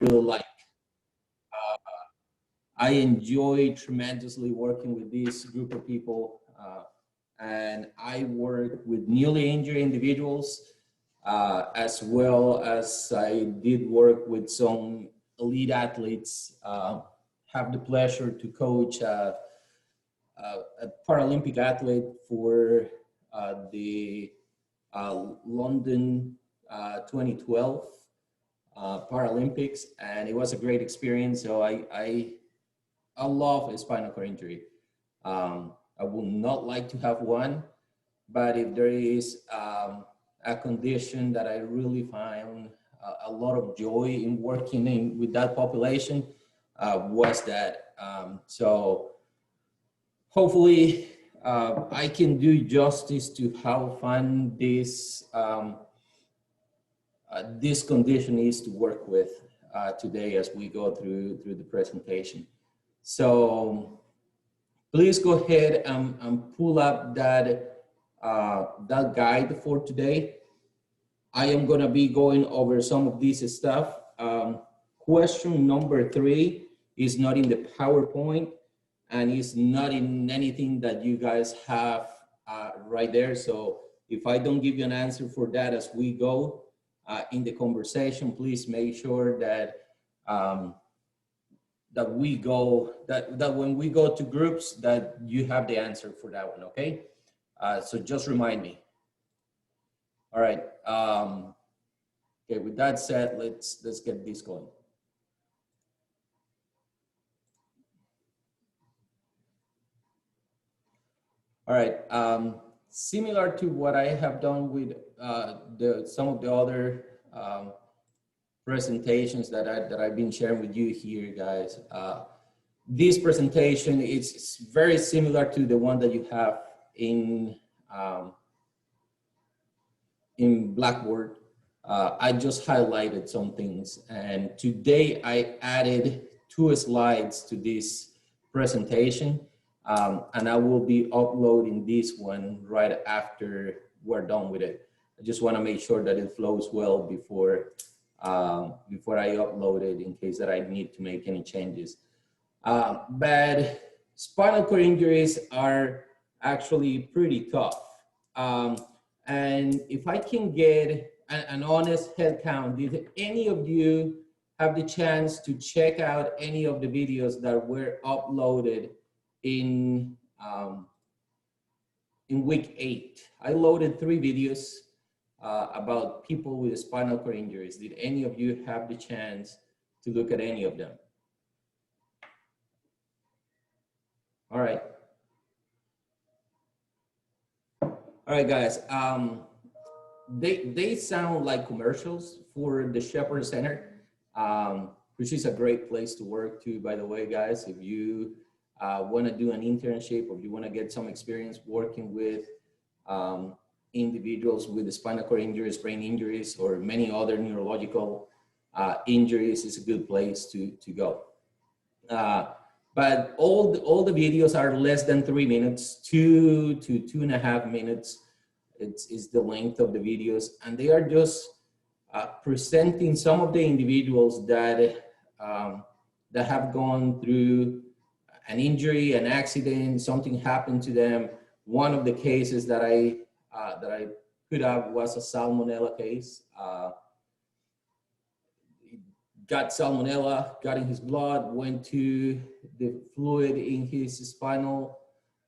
really like. I enjoy tremendously working with this group of people, and I work with newly injured individuals, as well as I did work with some elite athletes. Have the pleasure to coach a Paralympic athlete for the London 2012 Paralympics, and it was a great experience. So I love a spinal cord injury. I would not like to have one, but if there is a condition that I really find a lot of joy in working with that population, was that. So hopefully I can do justice to how fun this condition is to work with today as we go through the presentation. So please go ahead and pull up that guide for today. I am going to be going over some of this stuff. Question number 3 is not in the PowerPoint and is not in anything that you guys have right there. So if I don't give you an answer for that as we go in the conversation, please make sure that that when we go to groups that you have the answer for that one, okay? So just remind me. All right. Okay, with that said, let's get this going. All right. Similar to what I have done with some of the other presentations that I've been sharing with you here, guys. This presentation is very similar to the one that you have in Blackboard. I just highlighted some things, and today I added 2 slides to this presentation, and I will be uploading this one right after we're done with it. I just want to make sure that it flows well before I upload it, in case that I need to make any changes. But spinal cord injuries are actually pretty tough. And if I can get an honest head count, did any of you have the chance to check out any of the videos that were uploaded in week 8? I loaded 3 videos about people with spinal cord injuries. Did any of you have the chance to look at any of them? All right. All right, guys. They sound like commercials for the Shepherd Center, which is a great place to work too, by the way, guys. If you want to do an internship, or if you want to get some experience working with individuals with spinal cord injuries, brain injuries, or many other neurological injuries, is a good place to go. But all the videos are less than 3 minutes, 2 to 2.5 minutes. It's the length of the videos, and they are just presenting some of the individuals that have gone through an injury, an accident, something happened to them. One of the cases that I put up was a salmonella case. Got salmonella, got in his blood, went to the fluid in his spinal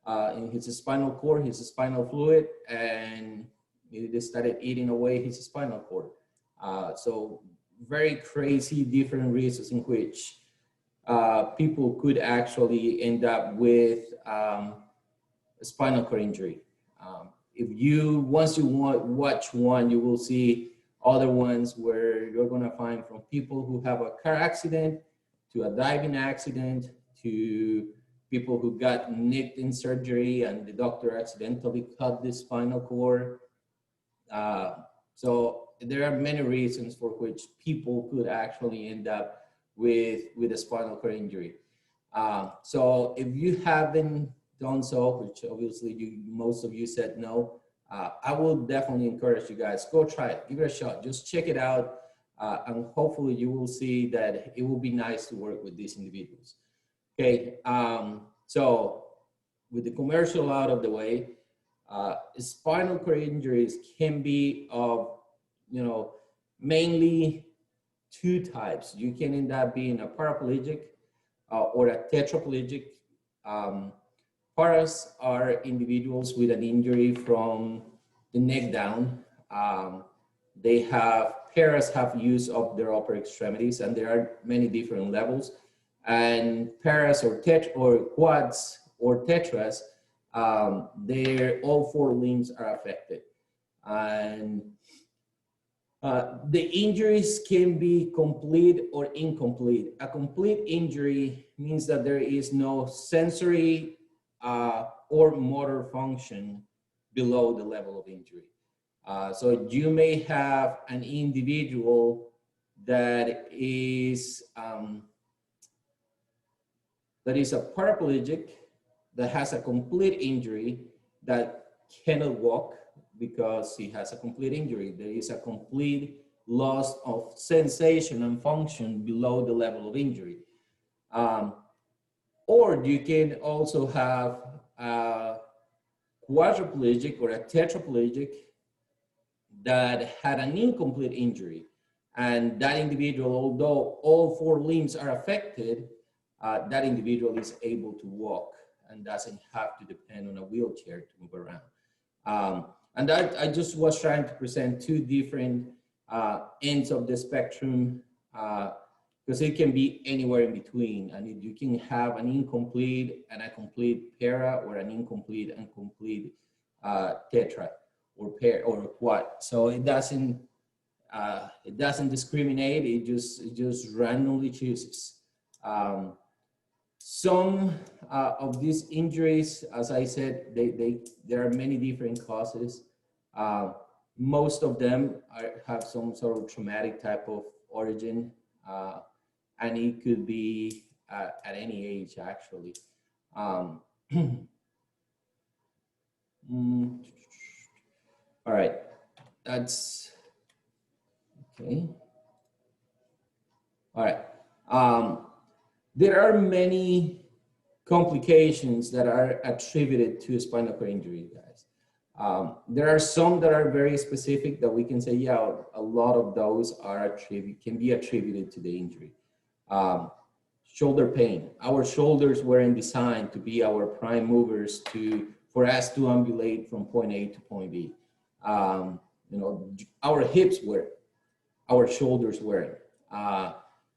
cord, his spinal fluid, and they started eating away his spinal cord. So very crazy different reasons in which people could actually end up with a spinal cord injury. Once you watch one, you will see other ones where you're going to find from people who have a car accident, to a diving accident, to people who got nicked in surgery and the doctor accidentally cut the spinal cord. So there are many reasons for which people could actually end up with a spinal cord injury. So if you haven't done so, which obviously most of you said no, I will definitely encourage you guys, go try it, give it a shot, just check it out. and hopefully you will see that it will be nice to work with these individuals. Okay, so with the commercial out of the way, spinal cord injuries can be of, mainly two types. You can end up being a paraplegic or a tetraplegic. Paras are individuals with an injury from the neck down. Paras have use of their upper extremities, and there are many different levels. And paras or quads or tetras, all four limbs are affected. And the injuries can be complete or incomplete. A complete injury means that there is no sensory or motor function below the level of injury. So you may have an individual that is a paraplegic, that has a complete injury, that cannot walk because he has a complete injury. There is a complete loss of sensation and function below the level of injury. Or you can also have a quadriplegic or a tetraplegic that had an incomplete injury. And that individual, although all four limbs are affected, that individual is able to walk and doesn't have to depend on a wheelchair to move around. And I just was trying to present two different ends of the spectrum, because it can be anywhere in between. And you can have an incomplete and a complete para, or an incomplete and complete tetra or pair or quad. So it doesn't discriminate. It just randomly chooses. Some of these injuries, as I said, there are many different causes. Most of them have some sort of traumatic type of origin, and it could be at any age, actually. All right, that's okay. All right. There are many complications that are attributed to spinal cord injury, guys. There are some that are very specific that we can say, yeah, a lot of those can be attributed to the injury. Shoulder pain. Our shoulders weren't designed to be our prime movers for us to ambulate from point A to point B. Our hips were, our shoulders weren't.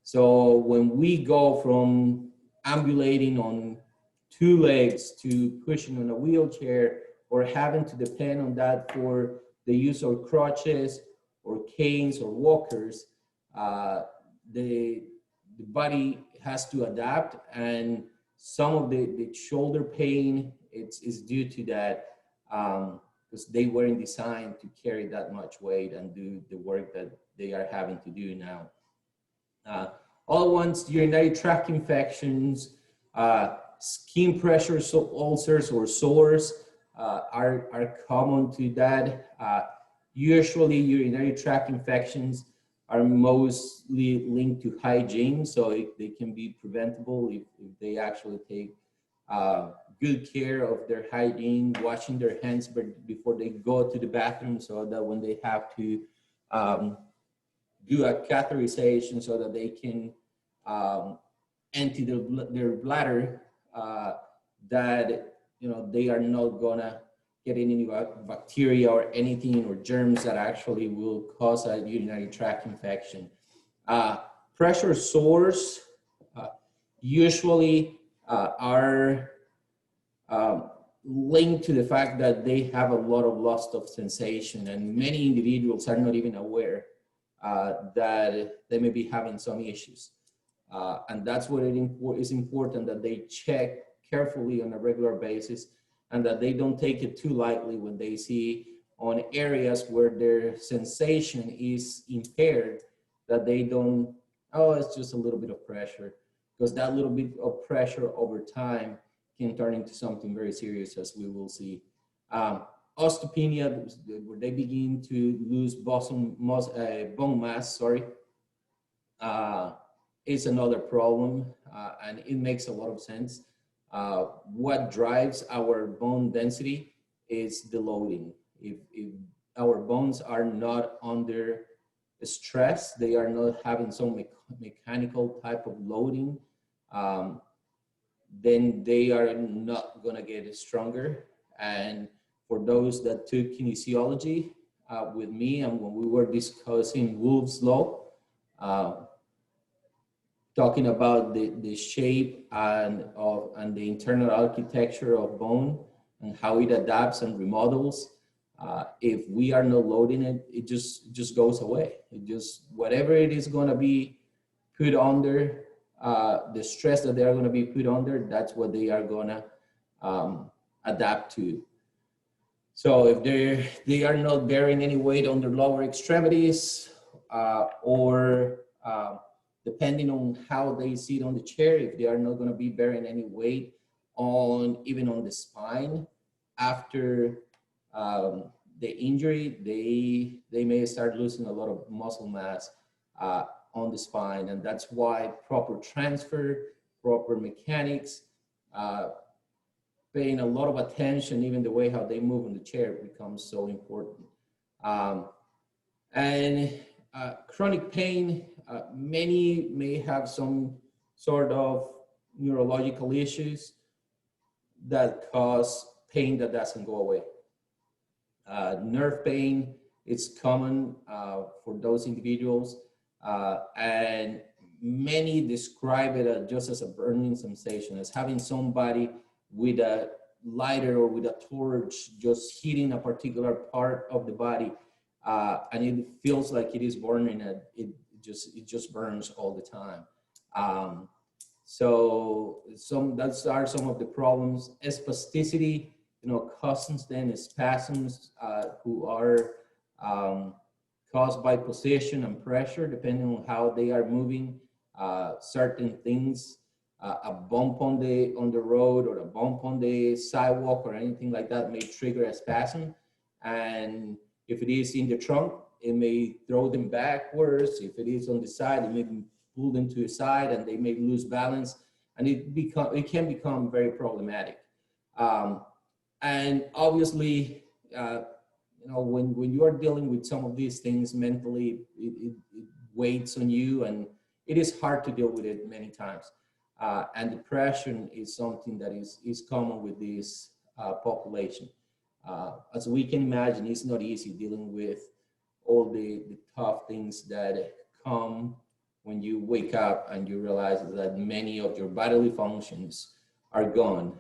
So when we go from ambulating on two legs to pushing on a wheelchair, or having to depend on that for the use of crutches or canes or walkers, the body has to adapt, and some of the shoulder pain is due to that, because they weren't designed to carry that much weight and do the work that they are having to do now. All ones, urinary tract infections, skin pressure, ulcers or sores are common to that. Usually urinary tract infections are mostly linked to hygiene, so they can be preventable if they actually take good care of their hygiene, washing their hands before they go to the bathroom, so that when they have to do a catheterization, so that they can empty their bladder, that they are not gonna get any bacteria or anything or germs that actually will cause a urinary tract infection. Pressure sores usually are linked to the fact that they have a lot of loss of sensation, and many individuals are not even aware that they may be having some issues. And that's what it is important that they check carefully on a regular basis, and that they don't take it too lightly when they see on areas where their sensation is impaired, that they don't, oh, it's just a little bit of pressure, because that little bit of pressure over time can turn into something very serious, as we will see. Osteopenia, where they begin to lose bone mass, is another problem, and it makes a lot of sense. What drives our bone density is the loading. If our bones are not under stress, they are not having some mechanical type of loading, then they are not going to get stronger. And for those that took kinesiology with me, and when we were discussing Wolff's law, talking about the shape and the internal architecture of bone and how it adapts and remodels, if we are not loading it, it just goes away. It just, whatever it is going to be put under, the stress that they are going to be put under, that's what they are going to adapt to. So if they are not bearing any weight on their lower extremities, or depending on how they sit on the chair, if they are not going to be bearing any weight on even on the spine after the injury, they may start losing a lot of muscle mass on the spine. And that's why proper transfer, proper mechanics, paying a lot of attention, even the way how they move in the chair becomes so important. Chronic pain, many may have some sort of neurological issues that cause pain that doesn't go away. Nerve pain is common for those individuals, and many describe it just as a burning sensation, as having somebody with a lighter or with a torch just hitting a particular part of the body, and it feels like it is burning, and it just burns all the time. So those are some of the problems. Spasticity, causes then spasms who are caused by position and pressure, depending on how they are moving. Certain things, a bump on the road or a bump on the sidewalk or anything like that may trigger a spasm. And if it is in the trunk, it may throw them backwards. If it is on the side, it may pull them to the side and they may lose balance, and it can become very problematic. And obviously, when you are dealing with some of these things mentally, it weighs on you, and it is hard to deal with it many times. And depression is something that is common with this population. As we can imagine, it's not easy dealing with all the tough things that come when you wake up and you realize that many of your bodily functions are gone.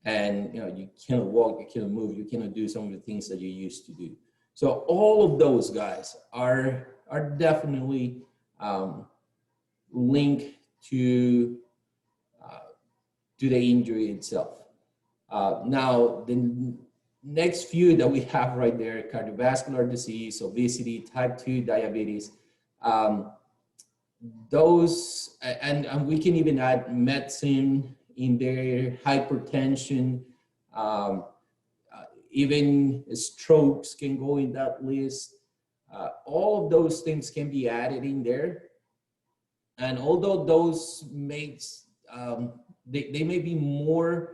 And you cannot walk, you cannot move, you cannot do some of the things that you used to do. So all of those guys are definitely linked to the injury itself. Now, the next few that we have right there: cardiovascular disease, obesity, type 2 diabetes. Those, and we can even add medicine in there, hypertension, even strokes can go in that list. All of those things can be added in there. And although those makes, they may be more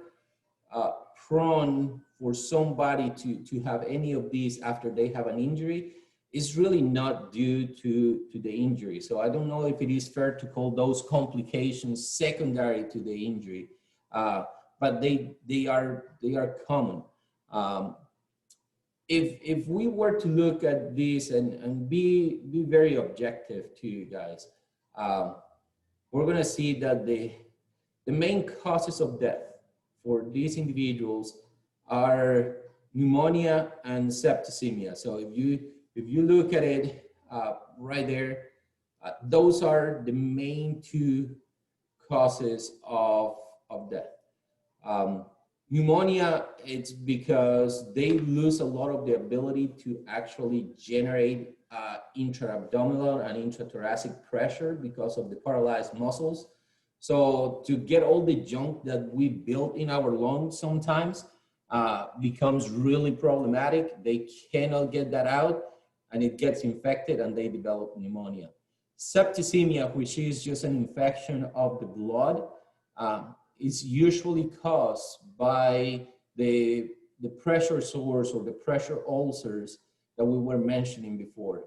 prone for somebody to have any of these after they have an injury, is really not due to the injury. So I don't know if it is fair to call those complications secondary to the injury, but they are common. If we were to look at this and be very objective to you guys, we're going to see that the main causes of death for these individuals are pneumonia and septicemia. So if you look at it right there, those are the main two causes of death. Pneumonia, it's because they lose a lot of the ability to actually generate intra-abdominal and intrathoracic pressure because of the paralyzed muscles. So to get all the junk that we built in our lungs sometimes becomes really problematic. They cannot get that out. and it gets infected and they develop pneumonia. Septicemia, which is just an infection of the blood, is usually caused by the pressure sores or the pressure ulcers that we were mentioning before.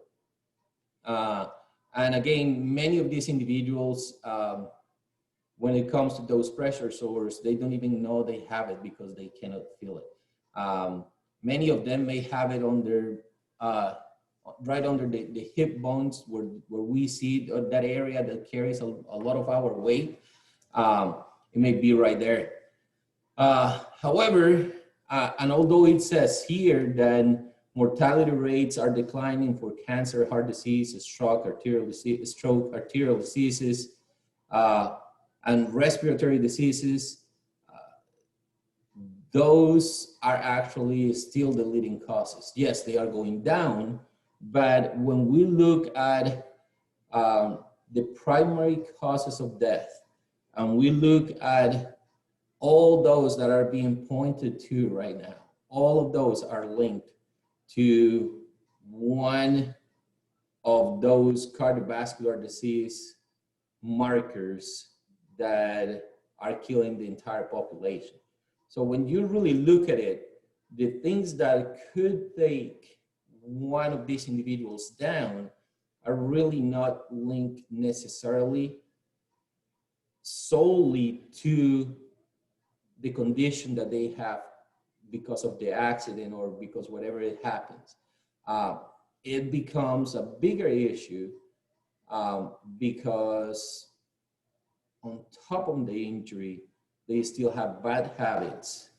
And again, many of these individuals, when it comes to those pressure sores, they don't even know they have it because they cannot feel it. Many of them may have it on their, right under the hip bones where we see that area that carries a lot of our weight. It may be right there. However, and although it says here that mortality rates are declining for cancer, heart disease, stroke, arterial diseases, and respiratory diseases, those are actually still the leading causes. Yes, they are going down, but when we look at the primary causes of death, and we look at all those that are being pointed to right now, all of those are linked to one of those cardiovascular disease markers that are killing the entire population. So when you really look at it, the things that could take one of these individuals down are really not linked necessarily solely to the condition that they have because of the accident or because whatever it happens. It becomes a bigger issue because on top of the injury, they still have bad habits.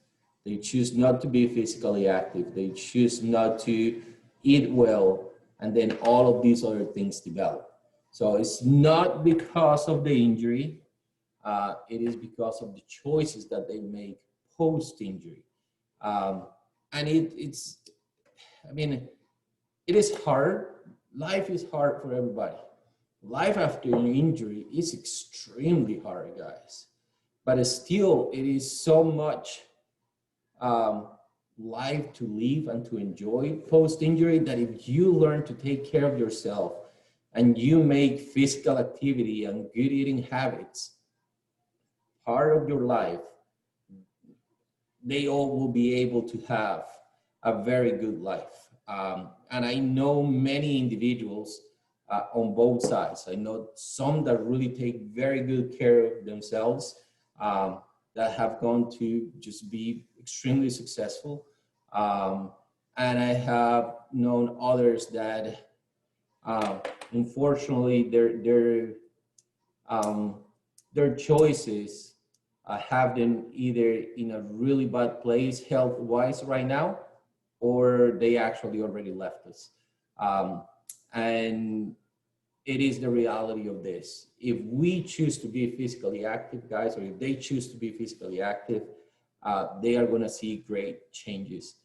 They choose not to be physically active. They choose not to eat well, and then all of these other things develop. So it's not because of the injury. It is because of the choices that they make post-injury. And it's, I mean, it is hard. Life is hard for everybody. Life after an injury is extremely hard, guys. But still, it is so much life to live and to enjoy post-injury that if you learn to take care of yourself and you make physical activity and good eating habits part of your life, they all will be able to have a very good life. And I know many individuals on both sides. I know some that really take very good care of themselves, that have gone to just be extremely successful. And I have known others that unfortunately their choices have them either in a really bad place health-wise right now, or they actually already left us. And it is the reality of this. If we choose to be physically active, guys, or if they choose to be physically active, they are gonna see great changes.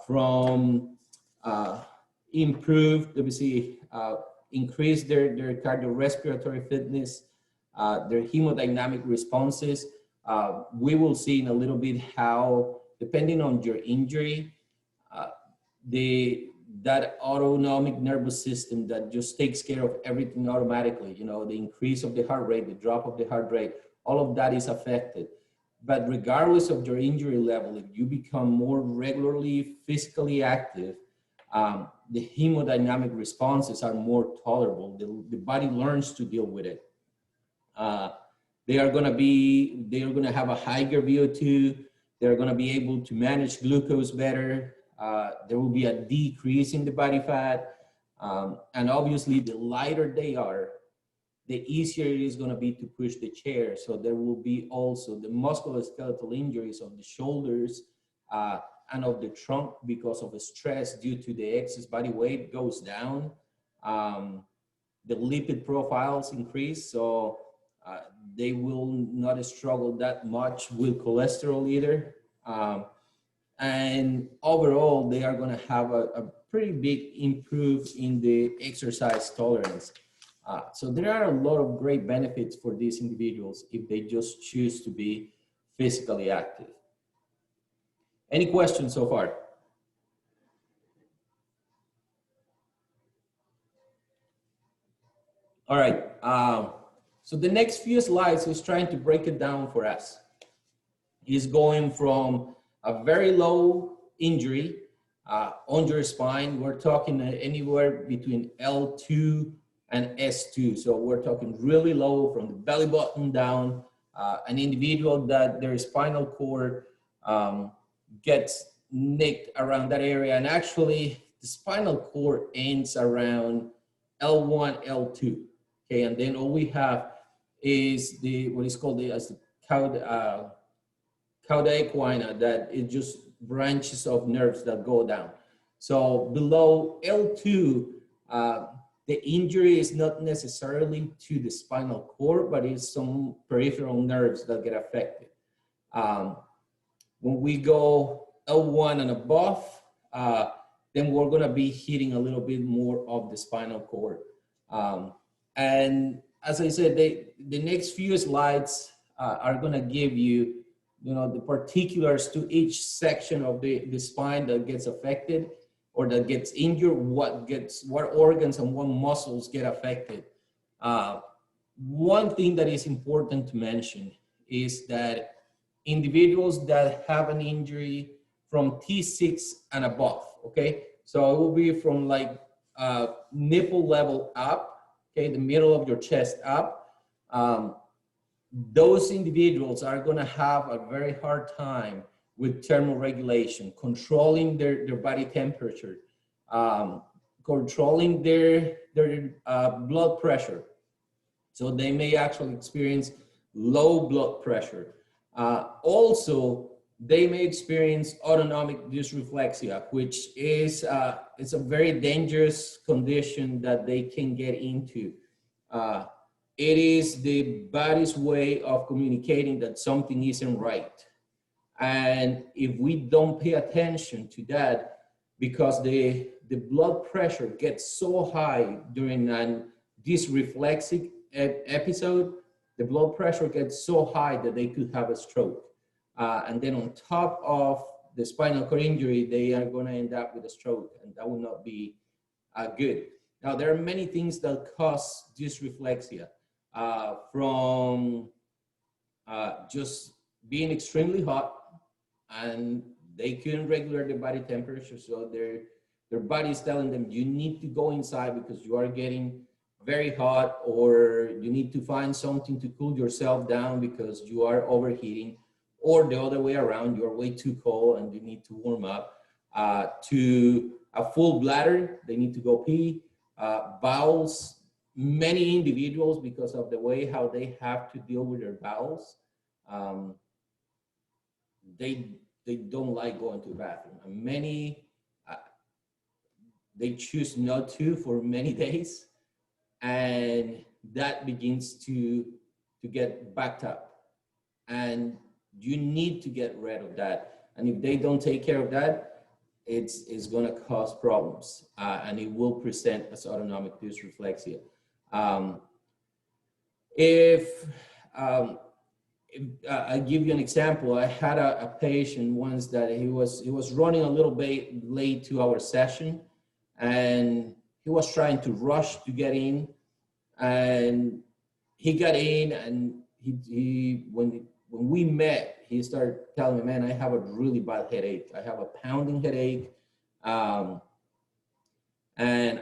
From improved, let me see, increase their cardiorespiratory fitness, their hemodynamic responses. We will see in a little bit how, depending on your injury, that autonomic nervous system that just takes care of everything automatically, you know, the increase of the heart rate, the drop of the heart rate, all of that is affected. But regardless of your injury level, if you become more regularly physically active, the hemodynamic responses are more tolerable. The body learns to deal with it. They are going to have a higher VO2. They're going to be able to manage glucose better. There will be a decrease in the body fat. And obviously, the lighter they are, the easier it is going to be to push the chair. So there will be also the musculoskeletal injuries of the shoulders and of the trunk because of the stress due to the excess body weight goes down. The lipid profiles increase, so they will not struggle that much with cholesterol either. And overall, they are going to have a pretty big improve in the exercise tolerance. So there are a lot of great benefits for these individuals if they just choose to be physically active. Any questions so far? All right. So the next few slides is trying to break it down for us. Is going from a very low injury on your spine. We're talking anywhere between L2 and S2. So we're talking really low from the belly button down. An individual that their spinal cord gets nicked around that area. And actually, the spinal cord ends around L1, L2. Okay, and then all we have is the what is called as the cauda equina, that it just branches of nerves that go down. So below L2, the injury is not necessarily to the spinal cord, but it's some peripheral nerves that get affected. When we go L1 and above, then we're gonna be hitting a little bit more of the spinal cord. And as I said, the next few slides are gonna give you, the particulars to each section of the spine that gets affected or that gets injured, what organs and what muscles get affected. One thing that is important to mention is that individuals that have an injury from T6 and above, okay? So it will be from like nipple level up, okay, the middle of your chest up. Those individuals are gonna have a very hard time with thermoregulation, controlling their body temperature, controlling their blood pressure. So they may actually experience low blood pressure. Also, they may experience autonomic dysreflexia, which is it's a very dangerous condition that they can get into. It is the body's way of communicating that something isn't right. And if we don't pay attention to that, because the blood pressure gets so high during an dysreflexic episode, the blood pressure gets so high that they could have a stroke. And then on top of the spinal cord injury, they are going to end up with a stroke, and that will not be good. Now, there are many things that cause dysreflexia, from just being extremely hot, and they couldn't regulate their body temperature, so their body is telling them, you need to go inside because you are getting very hot, or you need to find something to cool yourself down because you are overheating, or the other way around, you're way too cold and you need to warm up. To a full bladder, they need to go pee. Bowels, many individuals, because of the way how they have to deal with their bowels, they don't like going to the bathroom. And many, they choose not to for many days, and that begins to get backed up. And you need to get rid of that. And if they don't take care of that, it's going to cause problems, and it will present as autonomic dysreflexia. If I give you an example, I had a patient once that he was running a little bit late to our session, and he was trying to rush to get in, and he got in, and when we met, he started telling me, man, I have a really bad headache. I have a pounding headache, and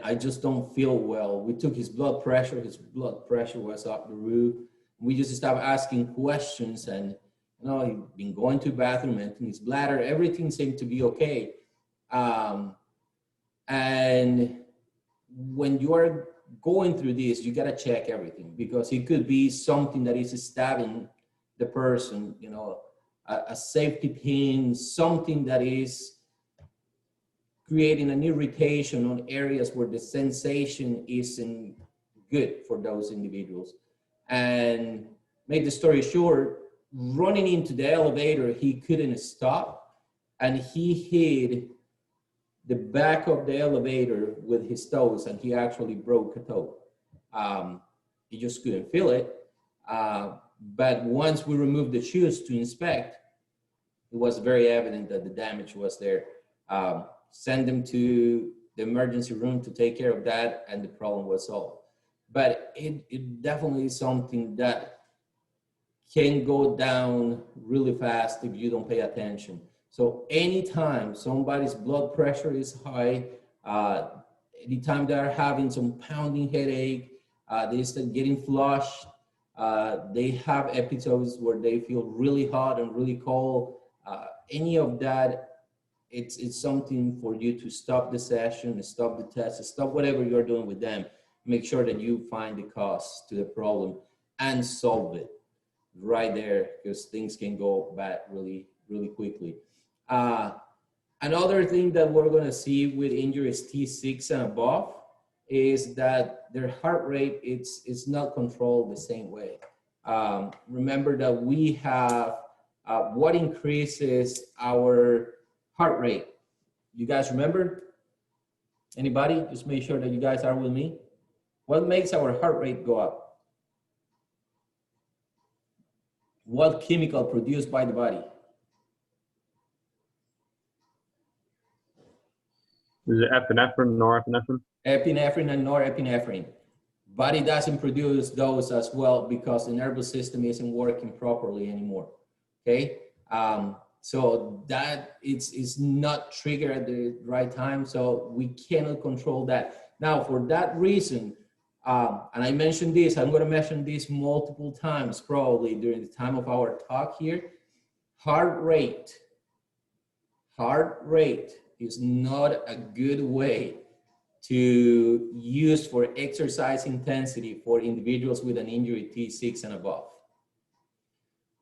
I just don't feel well. We took his blood pressure. His blood pressure was up the roof. We just started asking questions, and he'd been going to the bathroom, emptying his bladder. Everything seemed to be okay. And when you are going through this, you got to check everything, because it could be something that is stabbing the person, a safety pin, something that is creating an irritation on areas where the sensation isn't good for those individuals. And make the story short, running into the elevator, he couldn't stop, and he hit the back of the elevator with his toes, and he actually broke a toe. He just couldn't feel it. But once we removed the shoes to inspect, it was very evident that the damage was there. Send them to the emergency room to take care of that, and the problem was solved. but it definitely is something that can go down really fast if you don't pay attention. So anytime somebody's blood pressure is high, anytime they're having some pounding headache, they start getting flushed, they have episodes where they feel really hot and really cold, any of that, it's something for you to stop the session, stop the test, stop whatever you're doing with them. Make sure that you find the cause to the problem and solve it right there, because things can go bad really, really quickly. Another thing that we're going to see with injuries T6 and above is that their heart rate it's not controlled the same way. Remember that we have what increases our heart rate. You guys remember? Anybody? Just make sure that you guys are with me. What makes our heart rate go up? What chemical produced by the body? Is it epinephrine, norepinephrine? Epinephrine and norepinephrine. Body doesn't produce those as well because the nervous system isn't working properly anymore. Okay, so that it's not triggered at the right time, so we cannot control that. Now, for that reason, and I mentioned this, I'm going to mention this multiple times probably during the time of our talk here. Heart rate is not a good way to use for exercise intensity for individuals with an injury T6 and above.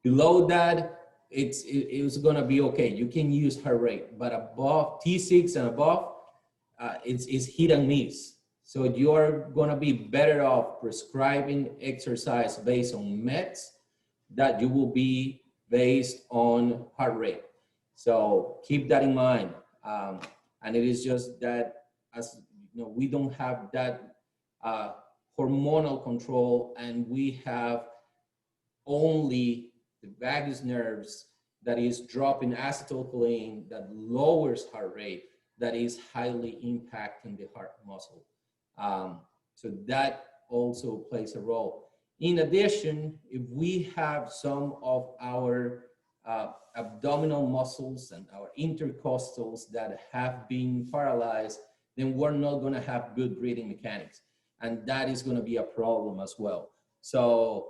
Below that, it's gonna be okay. You can use heart rate, but above T6 and above, it's hit and miss. So you're gonna be better off prescribing exercise based on meds that you will be based on heart rate. So keep that in mind. And it is just that, as you know, we don't have that hormonal control, and we have only the vagus nerves that is dropping acetylcholine that lowers heart rate, that is highly impacting the heart muscle. So that also plays a role. In addition, if we have some of our abdominal muscles and our intercostals that have been paralyzed, then we're not going to have good breathing mechanics. And that is going to be a problem as well. So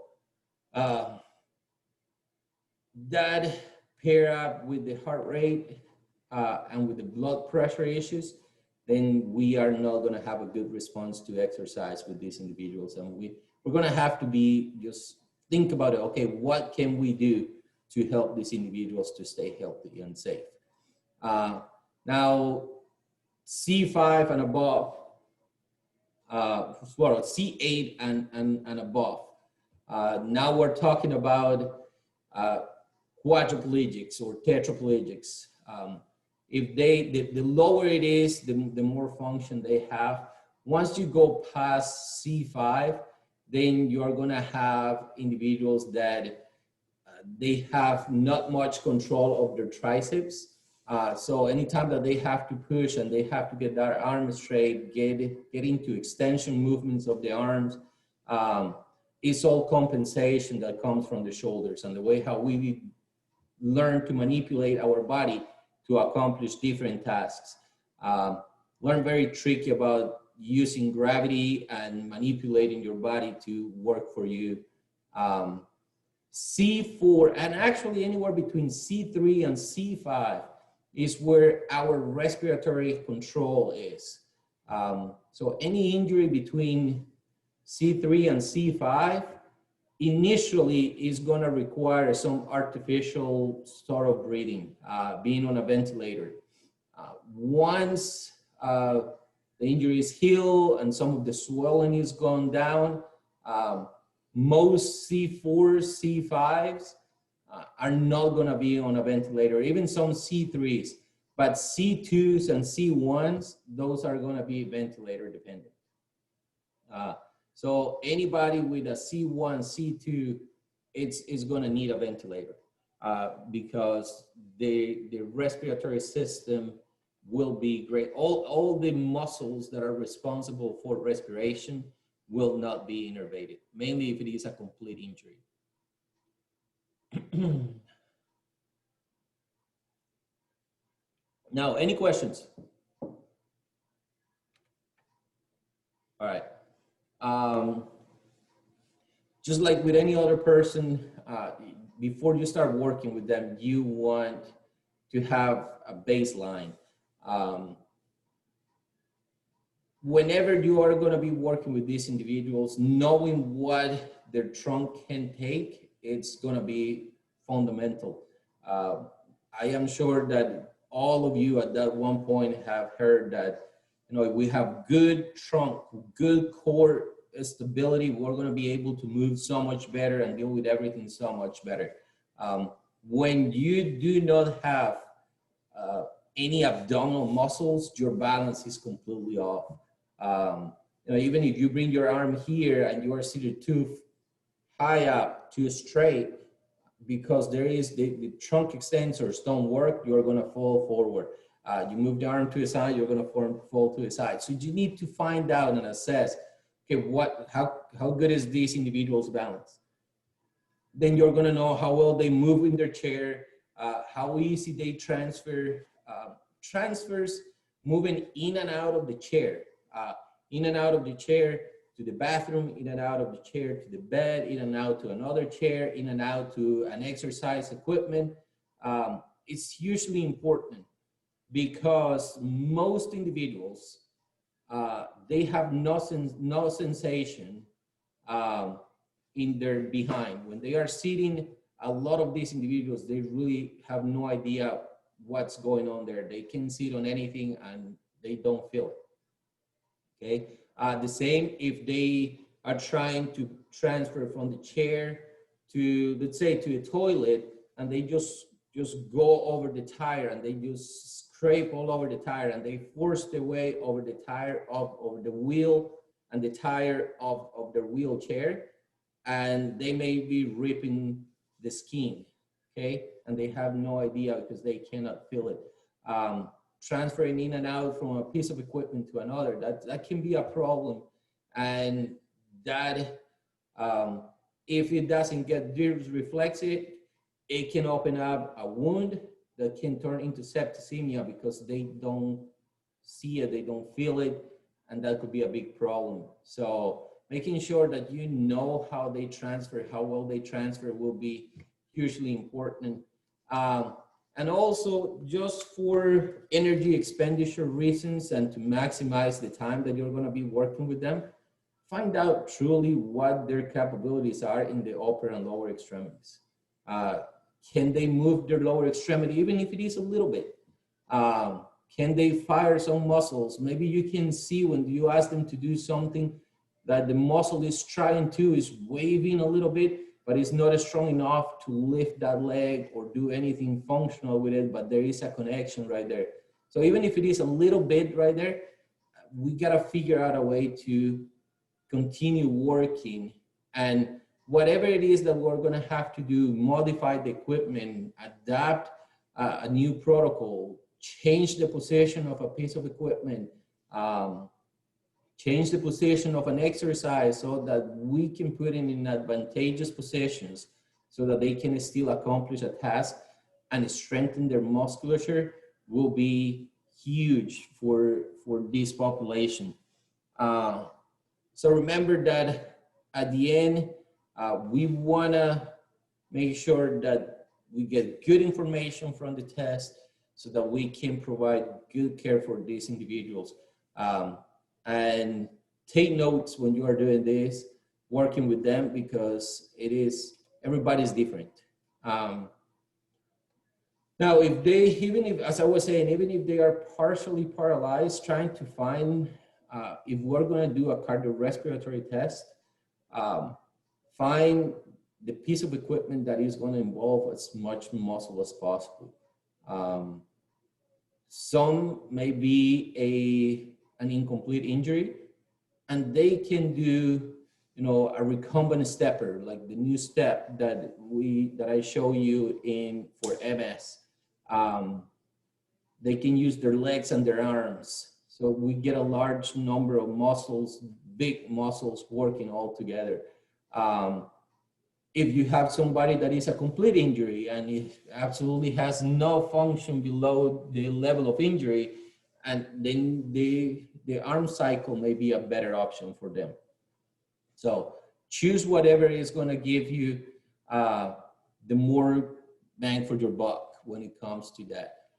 that pair up with the heart rate and with the blood pressure issues, then we are not going to have a good response to exercise with these individuals. And we're going to have to be just think about it. Okay, what can we do to help these individuals to stay healthy and safe? Now, C5 and above, well, C8 and above. Now we're talking about quadriplegics or tetraplegics. If the lower it is, the more function they have. Once you go past C5, then you're gonna have individuals that they have not much control of their triceps. So anytime that they have to push and they have to get their arms straight, get into extension movements of the arms, it's all compensation that comes from the shoulders and the way how we learn to manipulate our body to accomplish different tasks. Learn very tricky about using gravity and manipulating your body to work for you. C4, and actually anywhere between C3 and C5 is where our respiratory control is. So any injury between C3 and C5 initially is going to require some artificial sort of breathing, being on a ventilator. Once the injury is healed and some of the swelling is gone down, most C4s, C5s are not going to be on a ventilator, even some C3s, but C2s and C1s, those are going to be ventilator dependent. So anybody with a C1, C2, it's going to need a ventilator because the respiratory system will be great. All the muscles that are responsible for respiration, will not be innervated, mainly if it is a complete injury. Now, any questions? All right. Just like with any other person, before you start working with them, you want to have a baseline. Whenever you are going to be working with these individuals, knowing what their trunk can take, it's going to be fundamental. I am sure that all of you at that one point have heard that, you know, if we have good trunk, good core stability, we're going to be able to move so much better and deal with everything so much better. When you do not have any abdominal muscles, your balance is completely off. You know, even if you bring your arm here and you are seated too high up, too straight, because there is the trunk extensors don't work, you're going to fall forward. You move the arm to the side, you're going to fall to the side. So you need to find out and assess, okay, how good is this individual's balance? Then you're going to know how well they move in their chair, how easy they transfer. Transfers moving in and out of the chair, in and out of the chair to the bathroom, in and out of the chair to the bed, in and out to another chair, in and out to an exercise equipment. It's hugely important because most individuals, they have no sensation in their behind. When they are sitting, a lot of these individuals, they really have no idea what's going on there. They can sit on anything and they don't feel it. Okay. The same if they are trying to transfer from the chair to, let's say, to a toilet, and they just go over the tire and they just scrape all over the tire and they force their way over the tire over the wheel and the tire of their wheelchair, and they may be ripping the skin. Okay, and they have no idea because they cannot feel it. Transferring in and out from a piece of equipment to another, that can be a problem. And that, if it doesn't get reflexed, it can open up a wound that can turn into septicemia because they don't see it, they don't feel it, and that could be a big problem. So making sure that you know how they transfer, how well they transfer will be hugely important. And also just for energy expenditure reasons and to maximize the time that you're going to be working with them, find out truly what their capabilities are in the upper and lower extremities. Can they move their lower extremity, even if it is a little bit? Can they fire some muscles? Maybe you can see when you ask them to do something that the muscle is trying to, is waving a little bit, but it's not strong enough to lift that leg or do anything functional with it, but there is a connection right there. So even if it is a little bit right there, we gotta figure out a way to continue working, and whatever it is that we're gonna have to do, modify the equipment, adapt a new protocol, change the position of a piece of equipment, change the position of an exercise so that we can put it in advantageous positions so that they can still accomplish a task and strengthen their musculature will be huge for this population. So remember that at the end, we wanna make sure that we get good information from the test so that we can provide good care for these individuals. And take notes when you are doing this, working with them, because everybody's different. Now, if they, even if, as I was saying, even if they are partially paralyzed, trying to find, if we're gonna do a cardiorespiratory test, find the piece of equipment that is gonna involve as much muscle as possible. Some may be an incomplete injury, and they can do, you know, a recumbent stepper, like the new step that I show you for MS. They can use their legs and their arms. So we get a large number of muscles big muscles working all together. If you have somebody that is a complete injury and it absolutely has no function below the level of injury, and then the arm cycle may be a better option for them. So choose whatever is going to give you the more bang for your buck when it comes to that,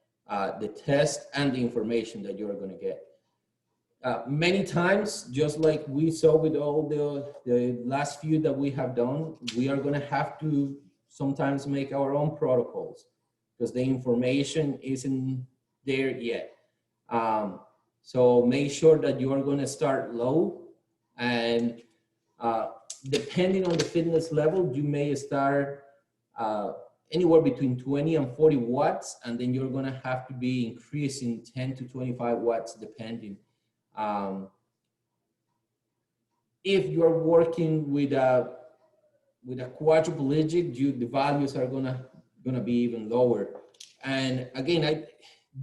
the test and the information that you're going to get. Many times, just like we saw with all the last few that we have done, we are going to have to sometimes make our own protocols because the information isn't there yet. So make sure that you are going to start low, and depending on the fitness level, you may start anywhere between 20 and 40 watts, and then you're going to have to be increasing 10 to 25 watts depending. If you're working with a quadriplegic, the values are gonna be even lower. And again,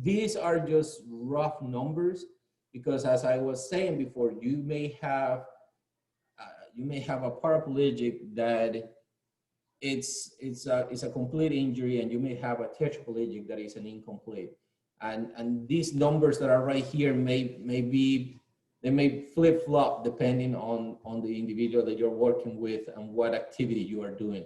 these are just rough numbers because, as I was saying before, you may have a paraplegic that it's a complete injury, and you may have a tetraplegic that is an incomplete. And these numbers that are right here they may flip-flop depending on the individual that you're working with and what activity you are doing.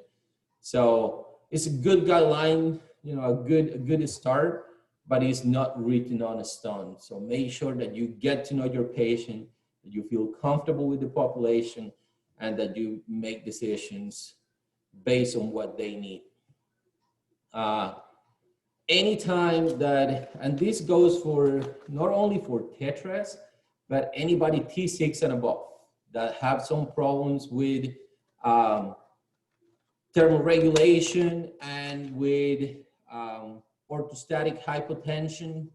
So it's a good guideline, a good start, but it's not written on a stone. So make sure that you get to know your patient, that you feel comfortable with the population, and that you make decisions based on what they need. Anytime that, and this goes for not only for tetras, but anybody T6 and above that have some problems with thermoregulation and with orthostatic hypotension,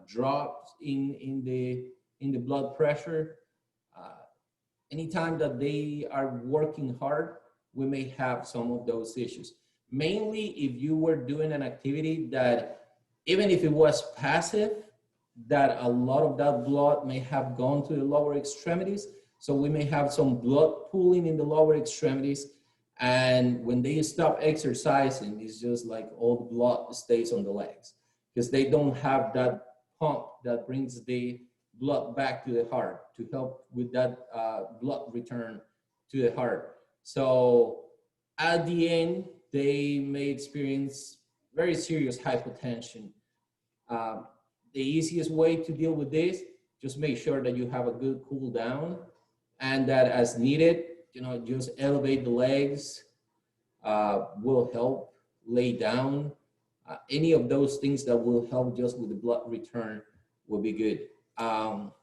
drops in the blood pressure. Anytime that they are working hard, we may have some of those issues. Mainly if you were doing an activity that, even if it was passive, that a lot of that blood may have gone to the lower extremities. So we may have some blood pooling in the lower extremities. And when they stop exercising, it's just like all the blood stays on the legs because they don't have that pump that brings the blood back to the heart to help with that blood return to the heart. So at the end, they may experience very serious hypotension. The easiest way to deal with this, just make sure that you have a good cool down, and that as needed, just elevate the legs will help, lay down. Any of those things that will help just with the blood return will be good. Now,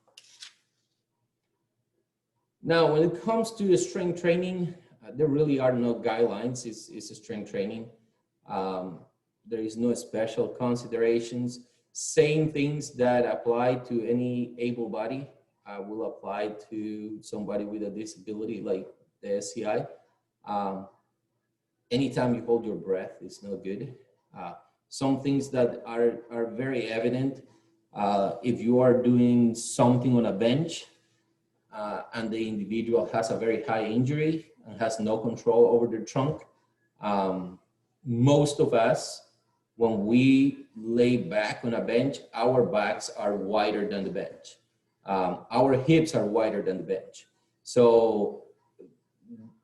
when it comes to the strength training, there really are no guidelines. It's a strength training. There is no special considerations. Same things that apply to any able body will apply to somebody with a disability like the SCI. Anytime you hold your breath, it's no good. Some things that are very evident, if you are doing something on a bench and the individual has a very high injury and has no control over their trunk, most of us, when we lay back on a bench, our backs are wider than the bench. Our hips are wider than the bench. So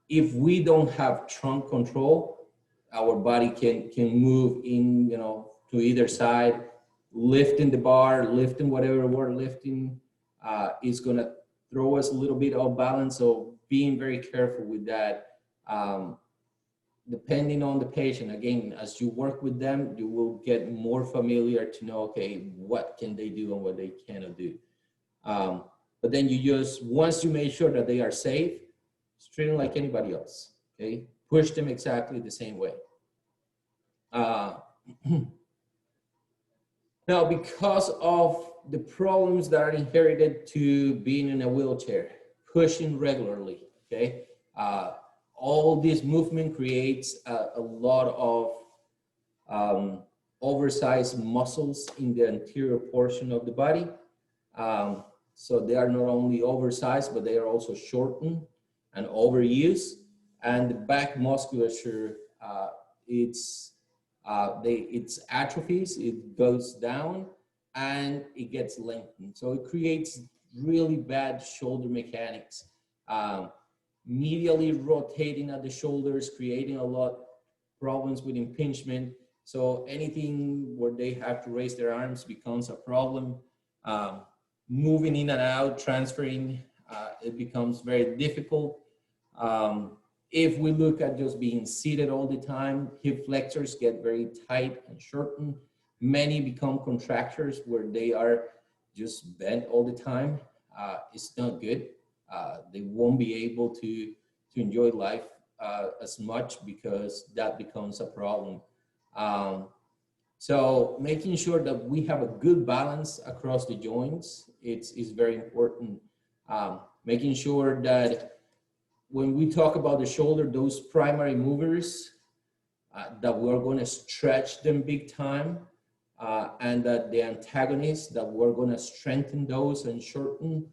if we don't have trunk control, our body can move in, to either side, lifting the bar, lifting whatever we're lifting is gonna throw us a little bit off balance. So being very careful with that. Depending on the patient, again, as you work with them, you will get more familiar to know, okay, what can they do and what they cannot do. But then once you make sure that they are safe, treat them like anybody else, okay? Push them exactly the same way. Now, because of the problems that are inherited to being in a wheelchair, pushing regularly, okay? All this movement creates a lot of oversized muscles in the anterior portion of the body. So they are not only oversized, but they are also shortened and overused. And the back musculature, it's atrophies, it goes down, and it gets lengthened. So it creates really bad shoulder mechanics. Medially rotating at the shoulders, creating a lot problems with impingement. So anything where they have to raise their arms becomes a problem. Moving in and out, transferring, it becomes very difficult. If we look at just being seated all the time, hip flexors get very tight and shortened. Many become contractures where they are just bent all the time. It's not good. They won't be able to enjoy life as much because that becomes a problem. So making sure that we have a good balance across the joints, is very important. Making sure that when we talk about the shoulder, those primary movers, that we're going to stretch them big time, and that the antagonists, that we're going to strengthen those and shorten,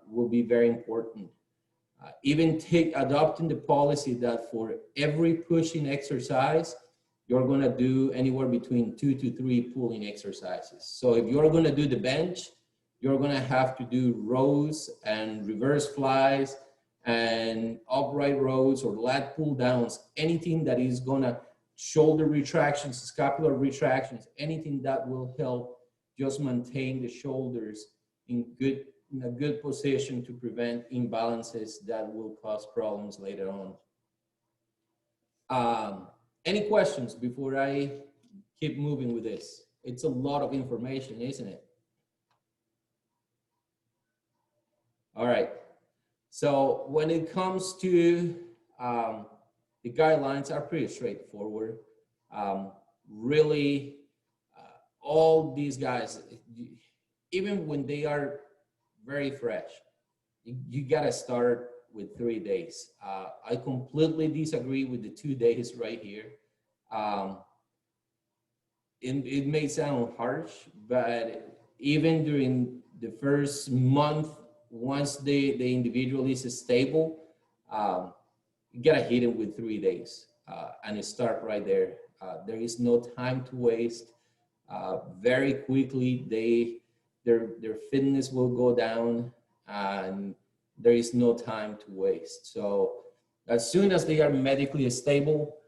will be very important. Even adopting the policy that for every pushing exercise, you're going to do anywhere between 2 to 3 pulling exercises. So if you're going to do the bench, you're going to have to do rows and reverse flies and upright rows or lat pull downs, anything that is going to shoulder retractions, scapular retractions, anything that will help just maintain the shoulders in a good position to prevent imbalances that will cause problems later on. Any questions before I keep moving with this? It's a lot of information, isn't it? All right. So when it comes to the guidelines are pretty straightforward. Really, all these guys, even when they are very fresh, you gotta start with 3 days. I completely disagree with the 2 days right here. It may sound harsh, but even during the first month, once the individual is stable, you gotta hit it with 3 days and start right there. There is no time to waste. Very quickly, their fitness will go down, and there is no time to waste. So as soon as they are medically stable,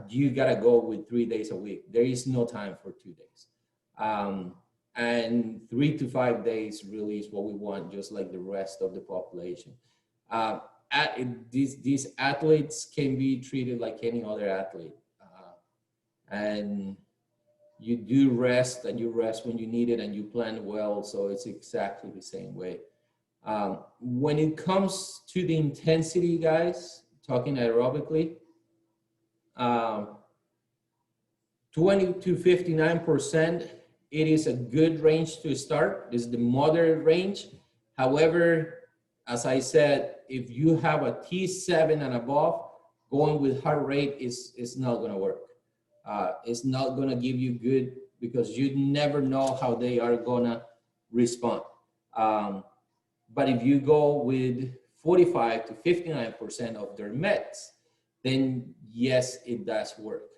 you gotta go with 3 days a week. There is no time for 2 days. And 3 to 5 days really is what we want, just like the rest of the population. These athletes can be treated like any other athlete. And you do rest, and you rest when you need it, and you plan well, so it's exactly the same way. When it comes to the intensity, guys, talking aerobically, 20 to 59%, it is a good range to start. This is the moderate range. However, as I said, if you have a T7 and above, going with heart rate is not gonna work. It's not gonna give you good, because you never know how they are gonna respond. But if you go with 45 to 59% of their meds, then yes, it does work.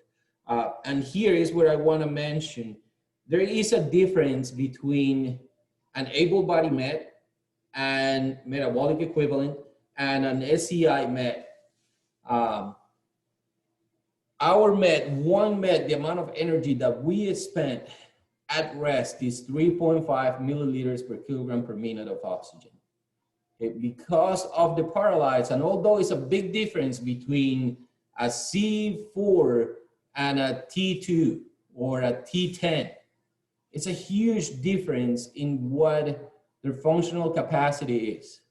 And here is where I want to mention, there is a difference between an able-bodied med and metabolic equivalent and an SEI med. Our med, one med, the amount of energy that we spend at rest is 3.5 milliliters per kilogram per minute of oxygen. Because of the paralyzed, and although it's a big difference between a C4 and a T2 or a T10, it's a huge difference in what their functional capacity is.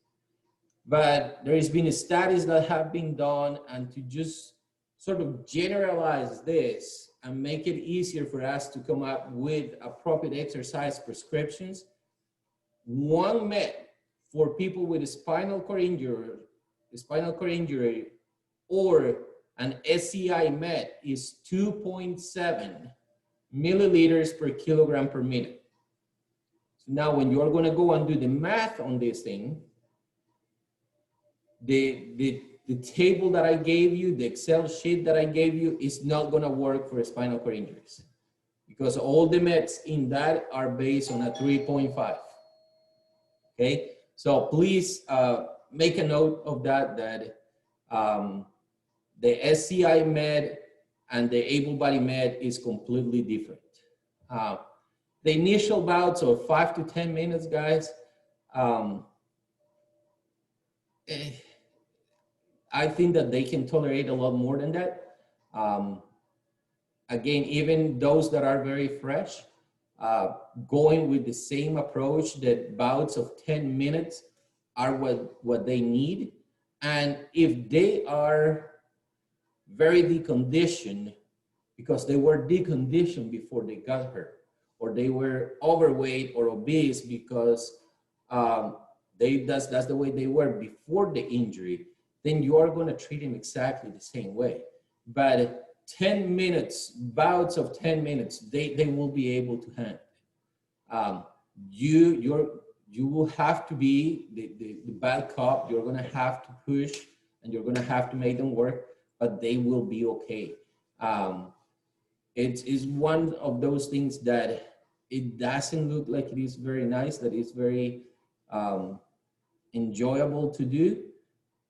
But there has been studies that have been done, and to just sort of generalize this and make it easier for us to come up with appropriate exercise prescriptions, one med for people with a spinal cord injury or an SCI med is 2.7 milliliters per kilogram per minute. So now when you're gonna go and do the math on this thing, the table that I gave you, the Excel sheet that I gave you is not gonna work for spinal cord injuries because all the meds in that are based on a 3.5. Okay, so please make a note of that, the SCI med and the able body med is completely different. The initial bouts of 5 to 10 minutes, guys, I think that they can tolerate a lot more than that. Again, even those that are very fresh, going with the same approach, that bouts of 10 minutes are what they need. And if they are very deconditioned because they were deconditioned before they got hurt, or they were overweight or obese because that's the way they were before the injury, then you are going to treat them exactly the same way. But 10 minutes, bouts of 10 minutes, they will be able to handle. You will have to be the bad cop. You're going to have to push and you're going to have to make them work, but they will be okay. It is one of those things that it doesn't look like it is very nice, that it's very enjoyable to do,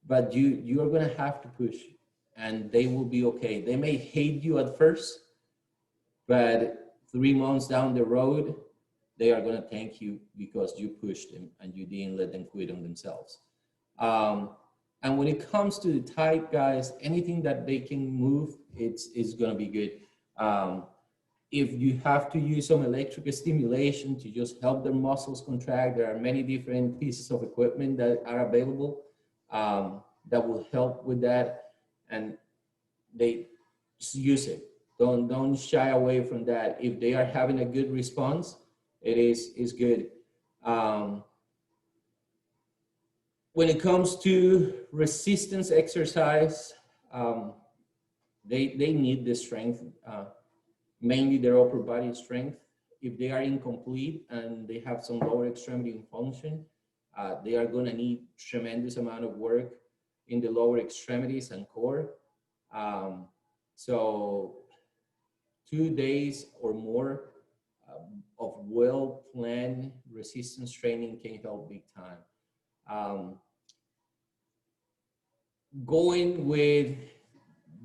but you are going to have to push and they will be okay. They may hate you at first, but 3 months down the road, they are going to thank you because you pushed them and you didn't let them quit on themselves. And when it comes to the type, guys, anything that they can move, it's going to be good. If you have to use some electrical stimulation to just help their muscles contract, there are many different pieces of equipment that are available that will help with that. And they just use it. Don't shy away from that. If they are having a good response, it's good. When it comes to resistance exercise, they need the strength, mainly their upper body strength. If they are incomplete and they have some lower extremity function, they are going to need tremendous amount of work in the lower extremities and core. So 2 days or more of well-planned resistance training can help big time. Going with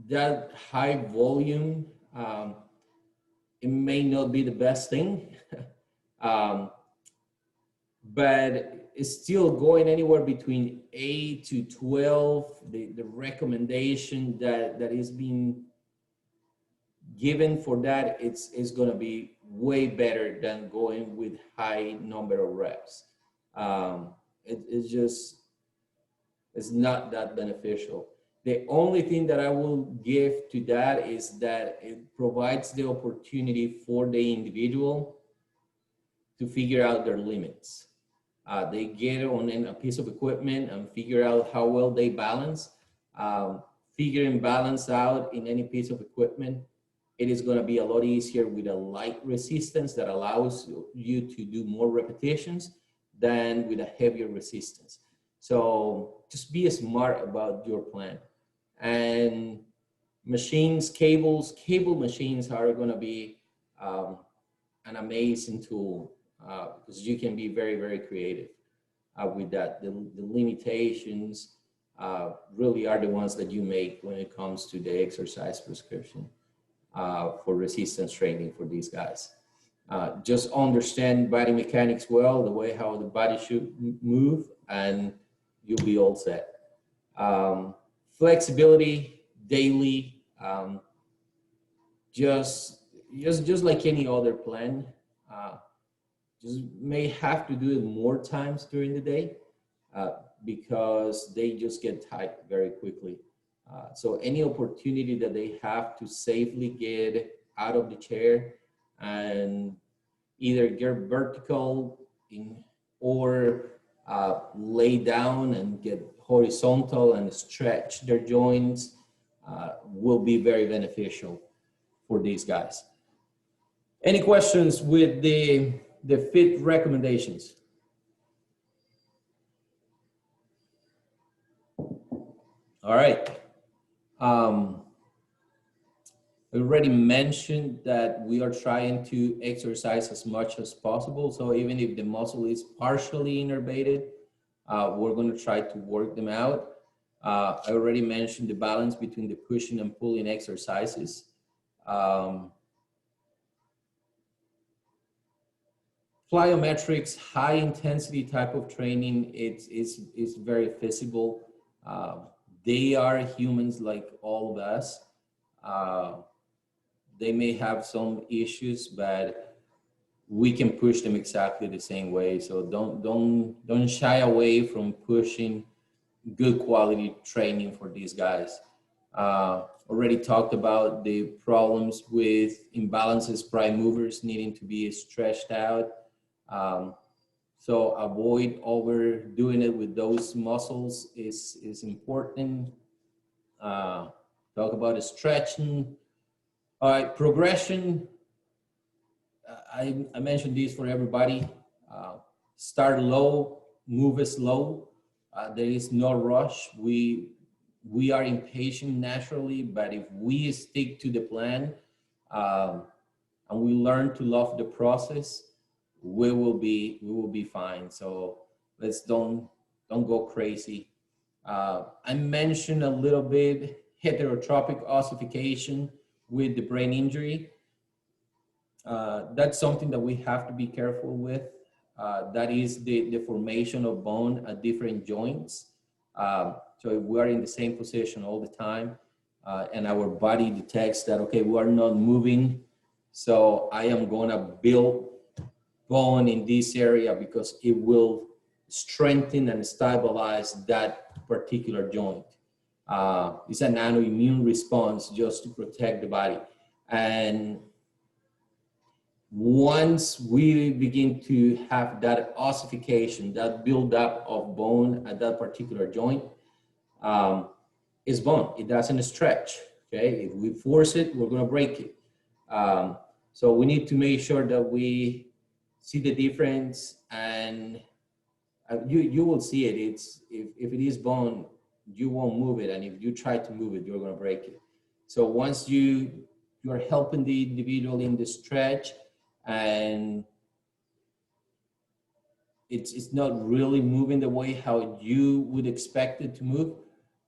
that high volume, it may not be the best thing, but it's still going anywhere between 8 to 12. The recommendation that is being given for that, it's going to be way better than going with high number of reps. It's not that beneficial. The only thing that I will give to that is that it provides the opportunity for the individual to figure out their limits. They get on a piece of equipment and figure out how well they balance. Figuring balance out in any piece of equipment, it is going to be a lot easier with a light resistance that allows you to do more repetitions than with a heavier resistance. So just be smart about your plan. And machines, cable machines are going to be an amazing tool because you can be very, very creative with that. The limitations really are the ones that you make when it comes to the exercise prescription for resistance training for these guys. Just understand body mechanics well, the way how the body should move, and you'll be all set. Flexibility daily, just like any other plan. Just may have to do it more times during the day because they just get tight very quickly. So any opportunity that they have to safely get out of the chair and either get vertical or lay down and get horizontal and stretch their joints will be very beneficial for these guys. Any questions with the the fit recommendations. All right. I already mentioned that we are trying to exercise as much as possible. So even if the muscle is partially innervated, we're going to try to work them out. I already mentioned the balance between the pushing and pulling exercises. Plyometrics, high intensity type of training, it's very feasible. They are humans like all of us. They may have some issues, but we can push them exactly the same way. So don't shy away from pushing good quality training for these guys. Already talked about the problems with imbalances, prime movers needing to be stretched out. So avoid overdoing it with those muscles is important. Talk about stretching. All right, progression. I mentioned this for everybody. Start low, move slow. There is no rush. We are impatient naturally, but if we stick to the plan and we learn to love the process, we will be fine. So let's don't go crazy. I mentioned a little bit heterotropic ossification with the brain injury. That's something that we have to be careful with. That is the formation of bone at different joints. So if we are in the same position all the time and our body detects that, okay, we are not moving, so I am gonna build bone in this area because it will strengthen and stabilize that particular joint. It's an autoimmune response just to protect the body. And once we begin to have that ossification, that buildup of bone at that particular joint, it's bone. It doesn't stretch. Okay, if we force it, we're going to break it. So we need to make sure that we see the difference, and you will see it. It's if it is bone, you won't move it, and if you try to move it, you're going to break it. So once you're helping the individual in the stretch, and it's not really moving the way how you would expect it to move,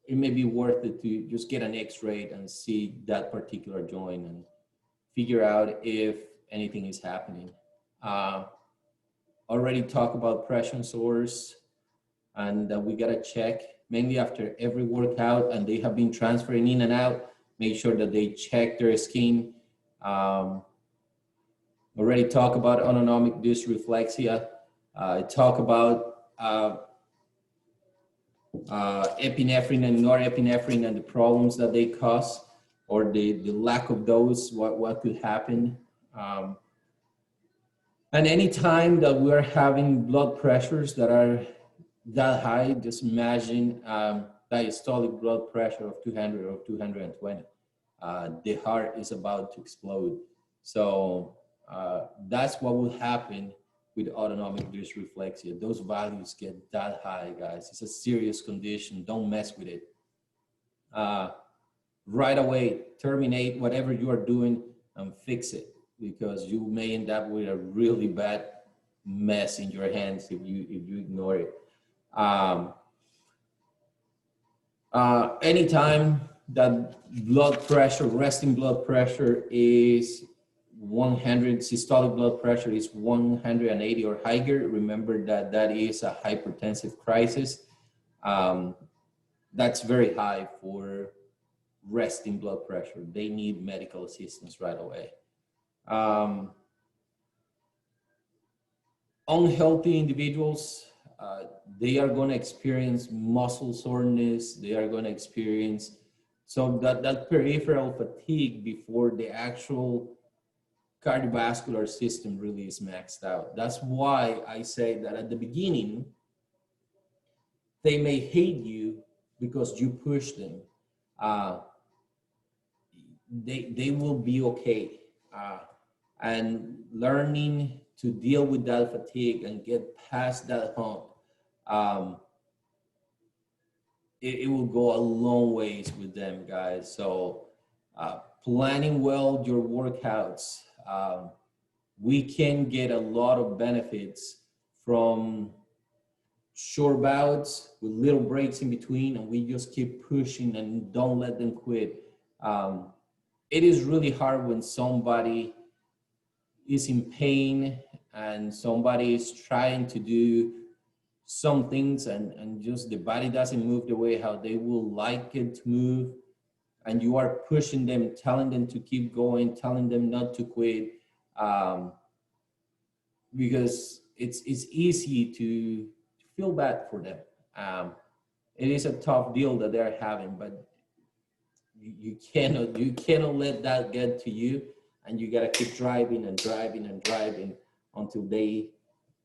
it may be worth it to just get an x-ray and see that particular joint and figure out if anything is happening. Already talk about pressure sores, and we gotta check mainly after every workout, and they have been transferring in and out, make sure that they check their skin. Already talk about autonomic dysreflexia. Talk about epinephrine and norepinephrine and the problems that they cause, or the lack of those, what could happen. And any time that we're having blood pressures that are that high, just imagine diastolic blood pressure of 200 or 220. The heart is about to explode. So that's what will happen with autonomic dysreflexia. Those values get that high, guys. It's a serious condition. Don't mess with it. Right away, terminate whatever you are doing and fix it, because you may end up with a really bad mess in your hands if you ignore it. Anytime that blood pressure, resting blood pressure is 100, systolic blood pressure is 180 or higher, remember that that is a hypertensive crisis. That's very high for resting blood pressure. They need medical assistance right away. Unhealthy individuals, they are going to experience muscle soreness. They are going to experience that peripheral fatigue before the actual cardiovascular system really is maxed out. That's why I say that at the beginning, they may hate you because you push them. They will be okay. And learning to deal with that fatigue and get past that hump, it will go a long ways with them, guys. So planning well your workouts, we can get a lot of benefits from short bouts with little breaks in between, and we just keep pushing and don't let them quit. It is really hard when somebody is in pain and somebody is trying to do some things and just the body doesn't move the way how they will like it to move, and you are pushing them, telling them to keep going, telling them not to quit, because it's easy to feel bad for them. It is a tough deal that they're having, but you cannot let that get to you, and you gotta keep driving and driving and driving until they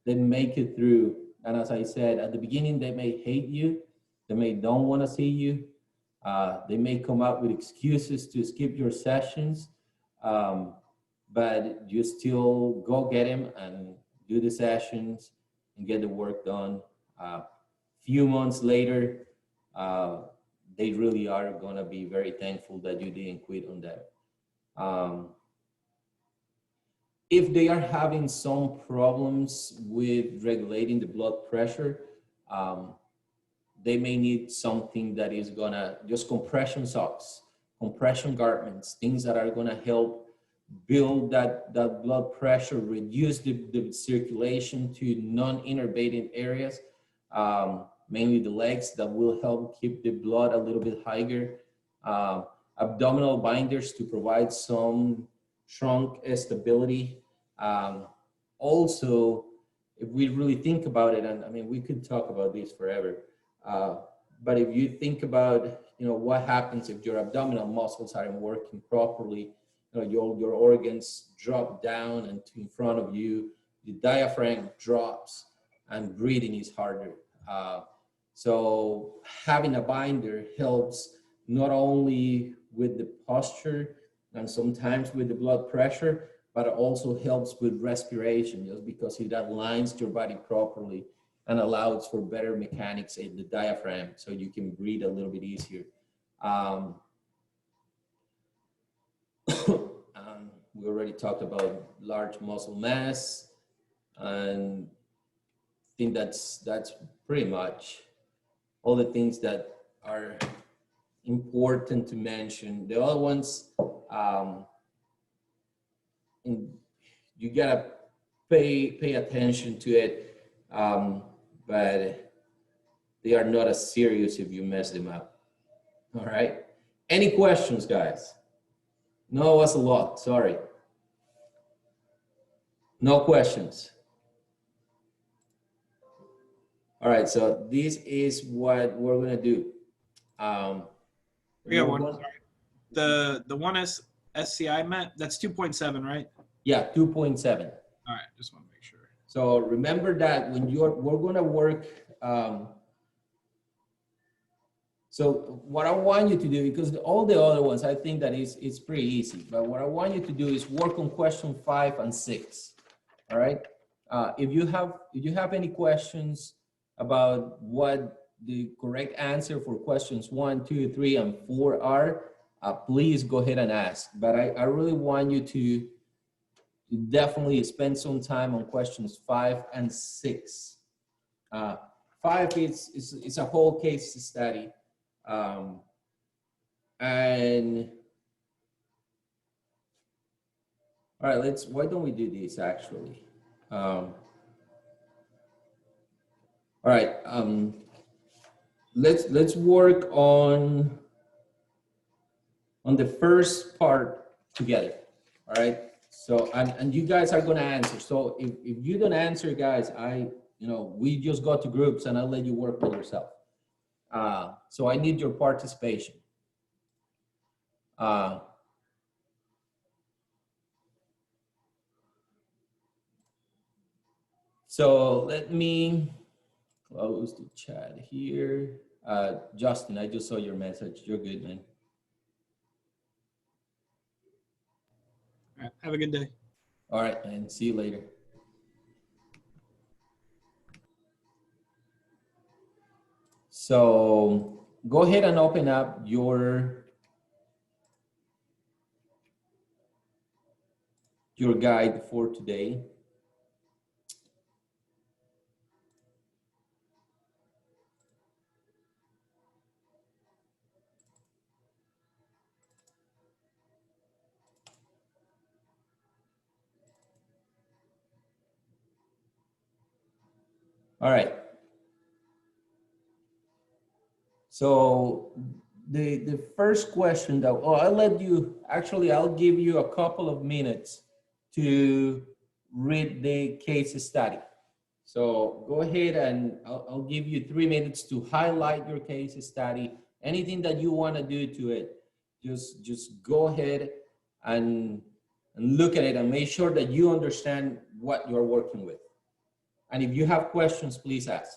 make it through. And as I said at the beginning, they may hate you, they may don't want to see you, they may come up with excuses to skip your sessions, but you still go get them and do the sessions and get the work done. Few months later, they really are gonna be very thankful that you didn't quit on them. If they are having some problems with regulating the blood pressure, they may need something that is gonna, just compression socks, compression garments, things that are gonna help build that blood pressure, reduce the circulation to non-innervated areas, mainly the legs, that will help keep the blood a little bit higher. Abdominal binders to provide some trunk stability. Also, if we really think about it, and I mean, we could talk about this forever, but if you think about, what happens if your abdominal muscles aren't working properly, your organs drop down and in front of you, the diaphragm drops, and breathing is harder. So having a binder helps not only with the posture and sometimes with the blood pressure, but it also helps with respiration, just because it aligns your body properly and allows for better mechanics in the diaphragm, so you can breathe a little bit easier. We already talked about large muscle mass, and I think that's pretty much all the things that are important to mention. The other ones, you gotta pay attention to it, but they are not as serious if you mess them up. All right. Any questions, guys? No, it was a lot. Sorry. No questions. All right. So this is what we're gonna do. We got one. Sorry. The one SCI met, that's 2.7, right? Yeah, 2.7. All right, just want to make sure. So remember that when we're gonna work. So what I want you to do, because all the other ones, I think that it's pretty easy, but what I want you to do is work on question 5 and 6. All right. If you have any questions about what the correct answer for questions 1, 2, 3, and 4 are, please go ahead and ask. But I really want you to definitely spend some time on questions 5 and 6. 5 is a whole case study. And all right, why don't we do this actually? All right, let's work on the first part together. All right, so and you guys are gonna answer. So if you don't answer, guys, we just go to groups and I'll let you work by yourself. So I need your participation. So let me close the chat here. Justin, I just saw your message. You're good, man. All right, have a good day. All right, and see you later. So go ahead and open up your guide for today. All right. So the first question that, I'll give you a couple of minutes to read the case study. So go ahead and I'll give you 3 minutes to highlight your case study. Anything that you want to do to it, just go ahead and look at it and make sure that you understand what you're working with. And if you have questions, please ask.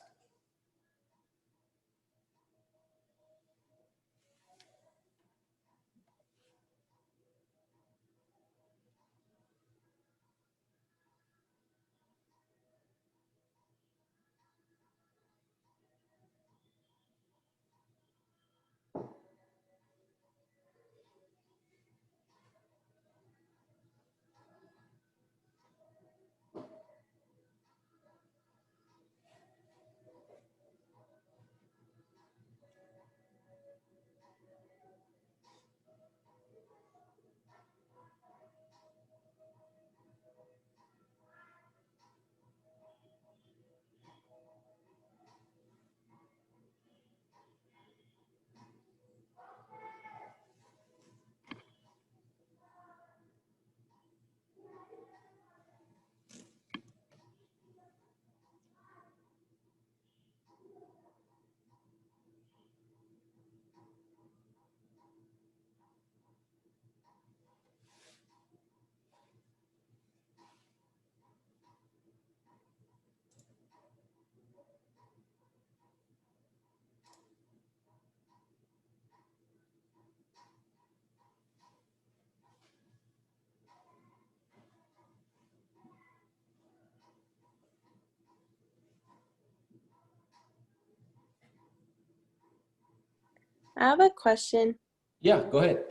I have a question. Yeah, go ahead.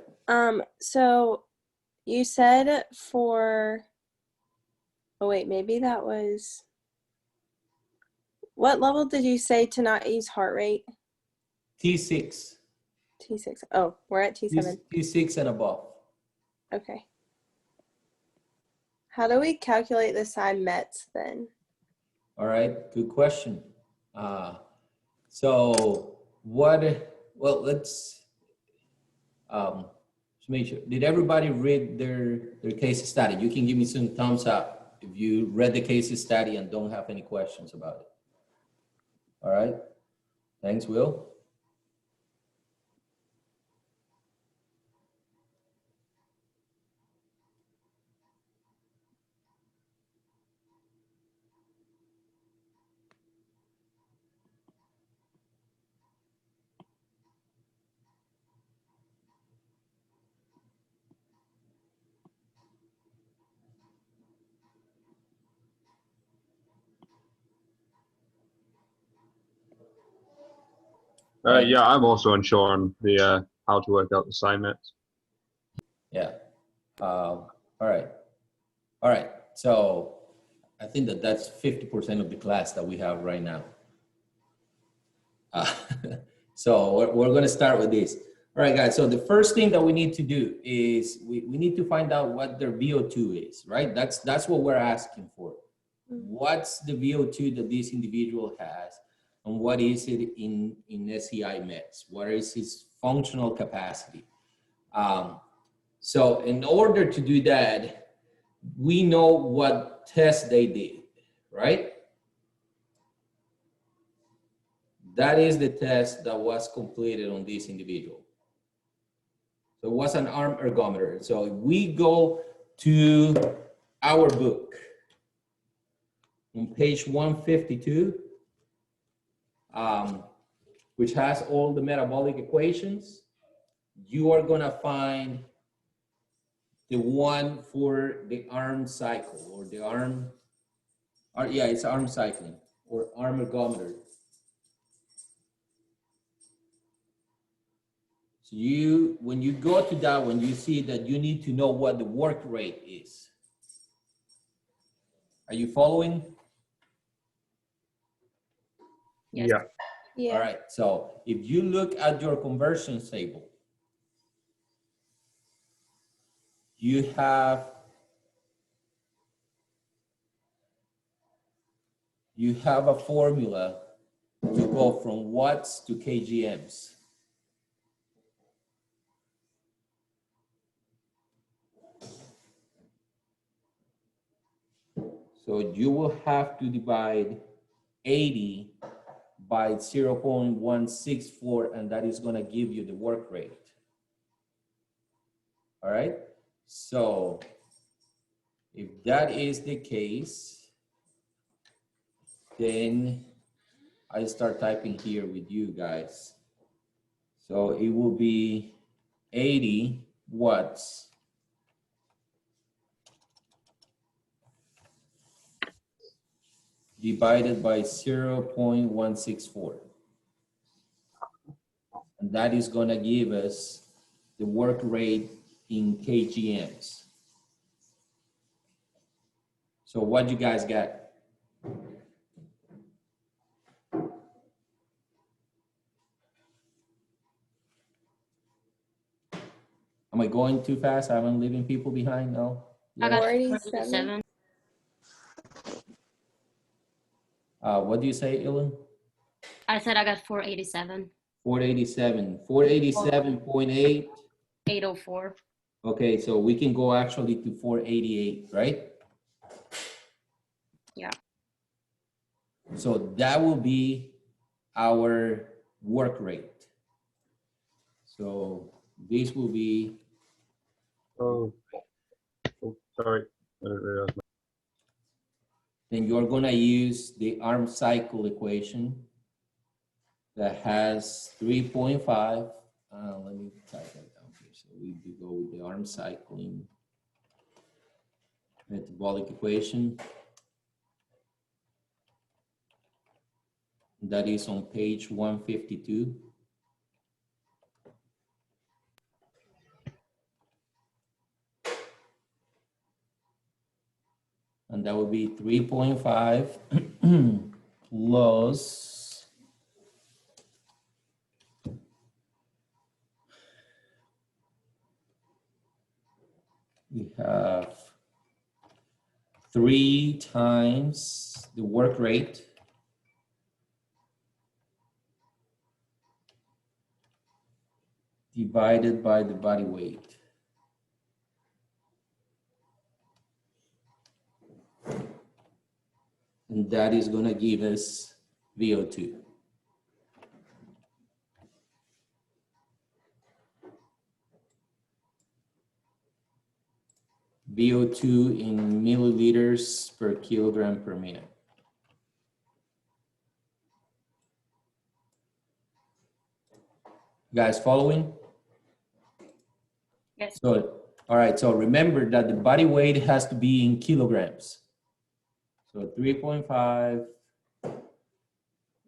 So you said maybe that was, what level did you say to not use heart rate? T6. T6. Oh, we're at T7. T6 and above. Okay. How do we calculate the psi mets then? All right, good question. Let's make sure. Did everybody read their case study? You can give me some thumbs up if you read the case study and don't have any questions about it. All right, thanks, Will. Yeah, I'm also unsure on the how to work out the psi mets. Yeah. All right. So I think that's 50% of the class that we have right now. So we're going to start with this. All right, guys. So the first thing that we need to do is we need to find out what their VO2 is, right? That's what we're asking for. What's the VO2 that this individual has, and what is it in SEI meds? What is his functional capacity? So in order to do that, we know what test they did, right? That is the test that was completed on this individual. So it was an arm ergometer. So if we go to our book on page 152, which has all the metabolic equations, you are gonna find the one for the arm cycle or the arm, it's arm cycling or arm ergometer. So when you go to that one, you see that you need to know what the work rate is. Are you following? Yes. Yeah. Yeah. All right, so if you look at your conversions table, you have a formula to go from watts to kgms. So you will have to divide 80 by 0.164, and that is going to give you the work rate. All right, so if that is the case, then I start typing here with you guys. So it will be 80 watts divided by 0.164. And that is going to give us the work rate in kgms. So what you guys got? Am I going too fast? Am I leaving people behind? No? I got 487. 487. What do you say, Ilan? I said I got 487. 487. 487.8. 804. Okay, so we can go actually to 488, right? Yeah. So that will be our work rate. So this will be, Oh, sorry. I didn't realize. then you're gonna use the arm cycle equation that has 3.5. Let me type that down here. So we do go with the arm cycling metabolic equation. That is on page 152. And that would be 3.5 plus we have 3 times the work rate divided by the body weight. And that is going to give us VO2. VO2 in milliliters per kilogram per minute. You guys following? Yes. So, all right, so remember that the body weight has to be in kilograms. So 3.5,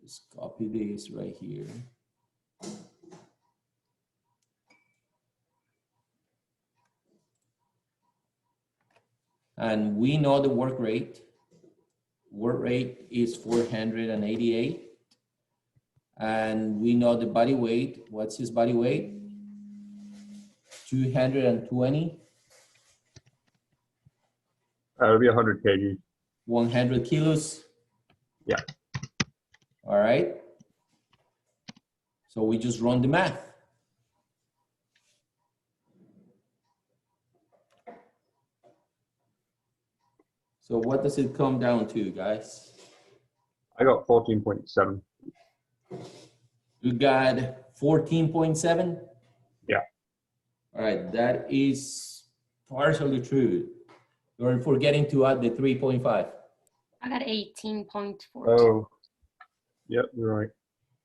just copy this right here. And we know the work rate. Work rate is 488. And we know the body weight. What's his body weight? 220. It'll be 100 kg. 100 kilos. Yeah. All right. So we just run the math. So what does it come down to, guys? I got 14.7. You got 14.7? Yeah. All right, that is partially true. You're forgetting to add the 3.5. I got 18.4. Oh, yep, you're right.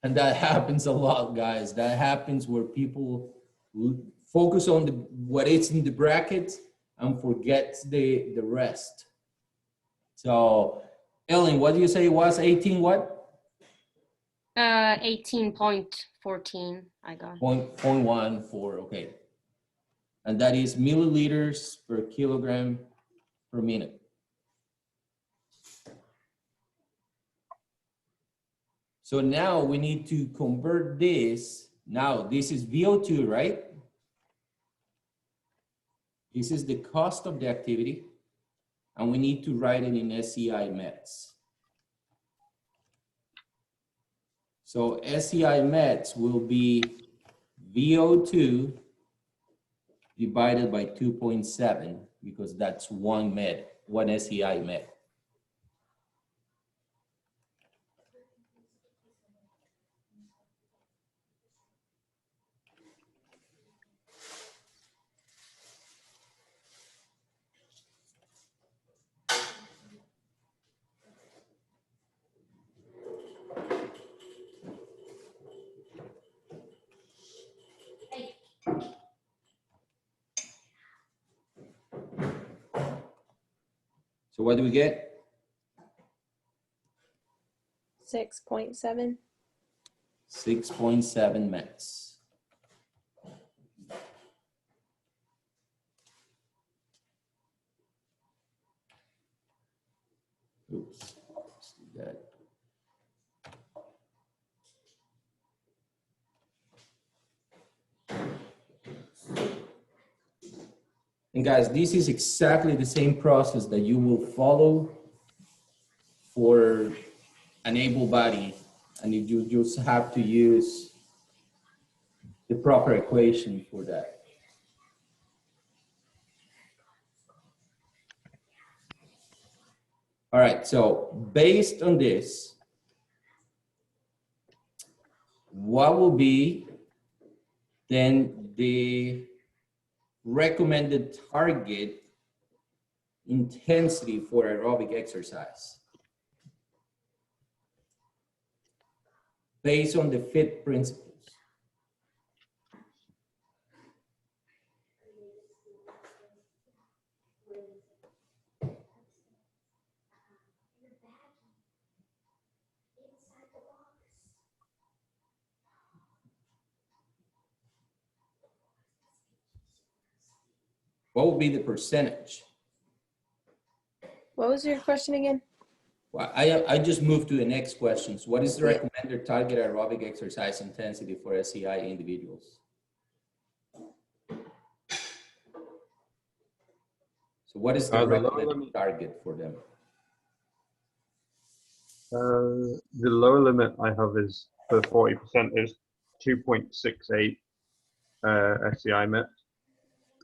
And that happens a lot, guys. That happens where people focus on what is in the bracket and forget the rest. So, Ellen, what do you say it was? 18 what? 18.14 I got. 0.14, okay. And that is milliliters per kilogram per minute. So now we need to convert this. Now this is VO2, right? This is the cost of the activity, and we need to write it in SCI METs. So SCI METs will be VO2 divided by 2.7, because that's one MET, one SCI MET. So what do we get? 6.7. 6.7 METs. Oops, let's do that. And guys, this is exactly the same process that you will follow for an able body, and you just have to use the proper equation for that. All right, so based on this, what will be then the recommended target intensity for aerobic exercise based on the FIT principles? What would be the percentage? What was your question again? Well, I just moved to the next questions. What is the Yeah. recommended target aerobic exercise intensity for SCI individuals? So what is the The lower recommended limit. target for them? The lower limit I have is for 40% is 2.68 SCI MET.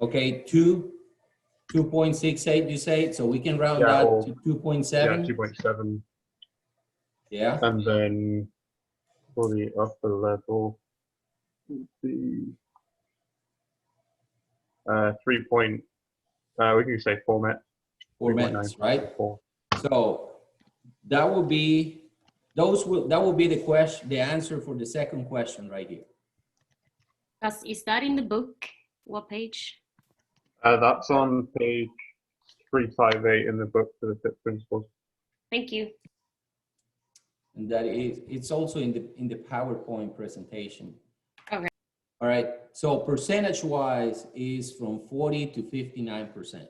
Okay, 2.68 you say, so we can round Yeah, that or- to Yeah, 2.7? 2.7. Yeah, And then for the upper level, the 3 point, we can say 4 MET. 4 minutes, right? 4. So that will be, that will be the question, the answer for the second question right here. Is that in the book? What page? That's on page 358 in the book for the FIT principles. Thank you. And that is, it's also in the PowerPoint presentation. Okay. All right, so percentage wise is from 40 to 59%.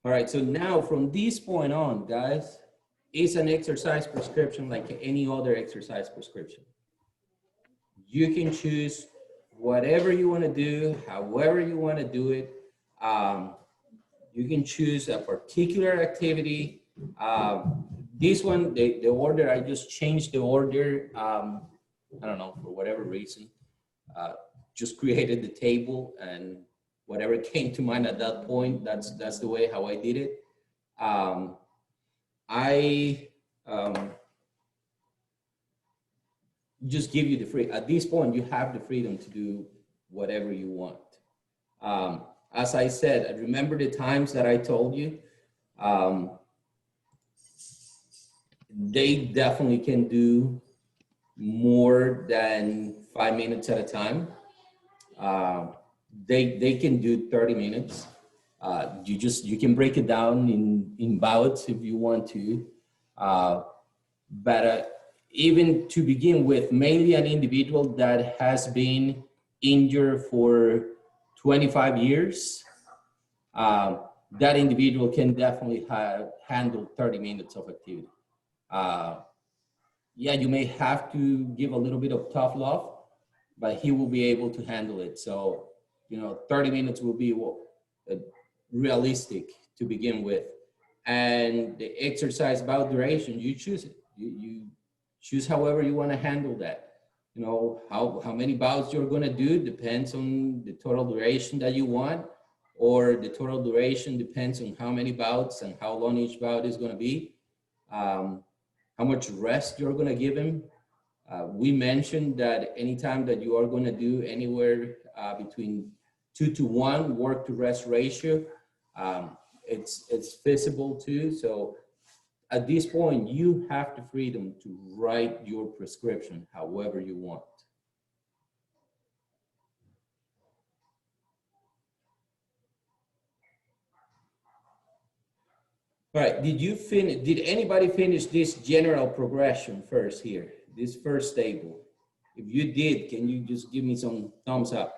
All right, so now from this point on, guys, it's an exercise prescription like any other exercise prescription. You can choose whatever you want to do, however you want to do it. You can choose a particular activity. This one, the order, I just changed the order. I don't know, for whatever reason. Just created the table, and whatever came to mind at that point, that's the way how I did it. I just give you the free, at this point, you have the freedom to do whatever you want. As I said, I remember the times that I told you, Um, they definitely can do more than 5 minutes at a time. They can do 30 minutes. You can break it down in bouts if you want to. But even to begin with, mainly an individual that has been injured for 25 years, that individual can definitely handle 30 minutes of activity. Yeah, you may have to give a little bit of tough love, but he will be able to handle it. So, 30 minutes will be realistic to begin with. And the exercise bout duration, you choose it. You choose however you want to handle that. How many bouts you're going to do depends on the total duration that you want, or the total duration depends on how many bouts and how long each bout is going to be. How much rest you're going to give him. We mentioned that anytime that you are going to do anywhere between 2 to 1 work to rest ratio, it's feasible too. So at this point, you have the freedom to write your prescription however you want. All right, did anybody finish this general progression first here, this first table? If you did, can you just give me some thumbs up?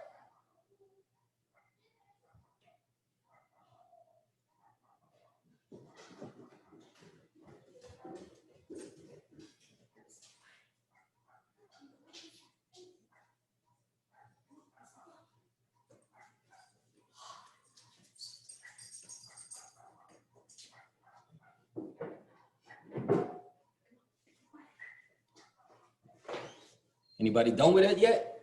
Anybody done with it yet?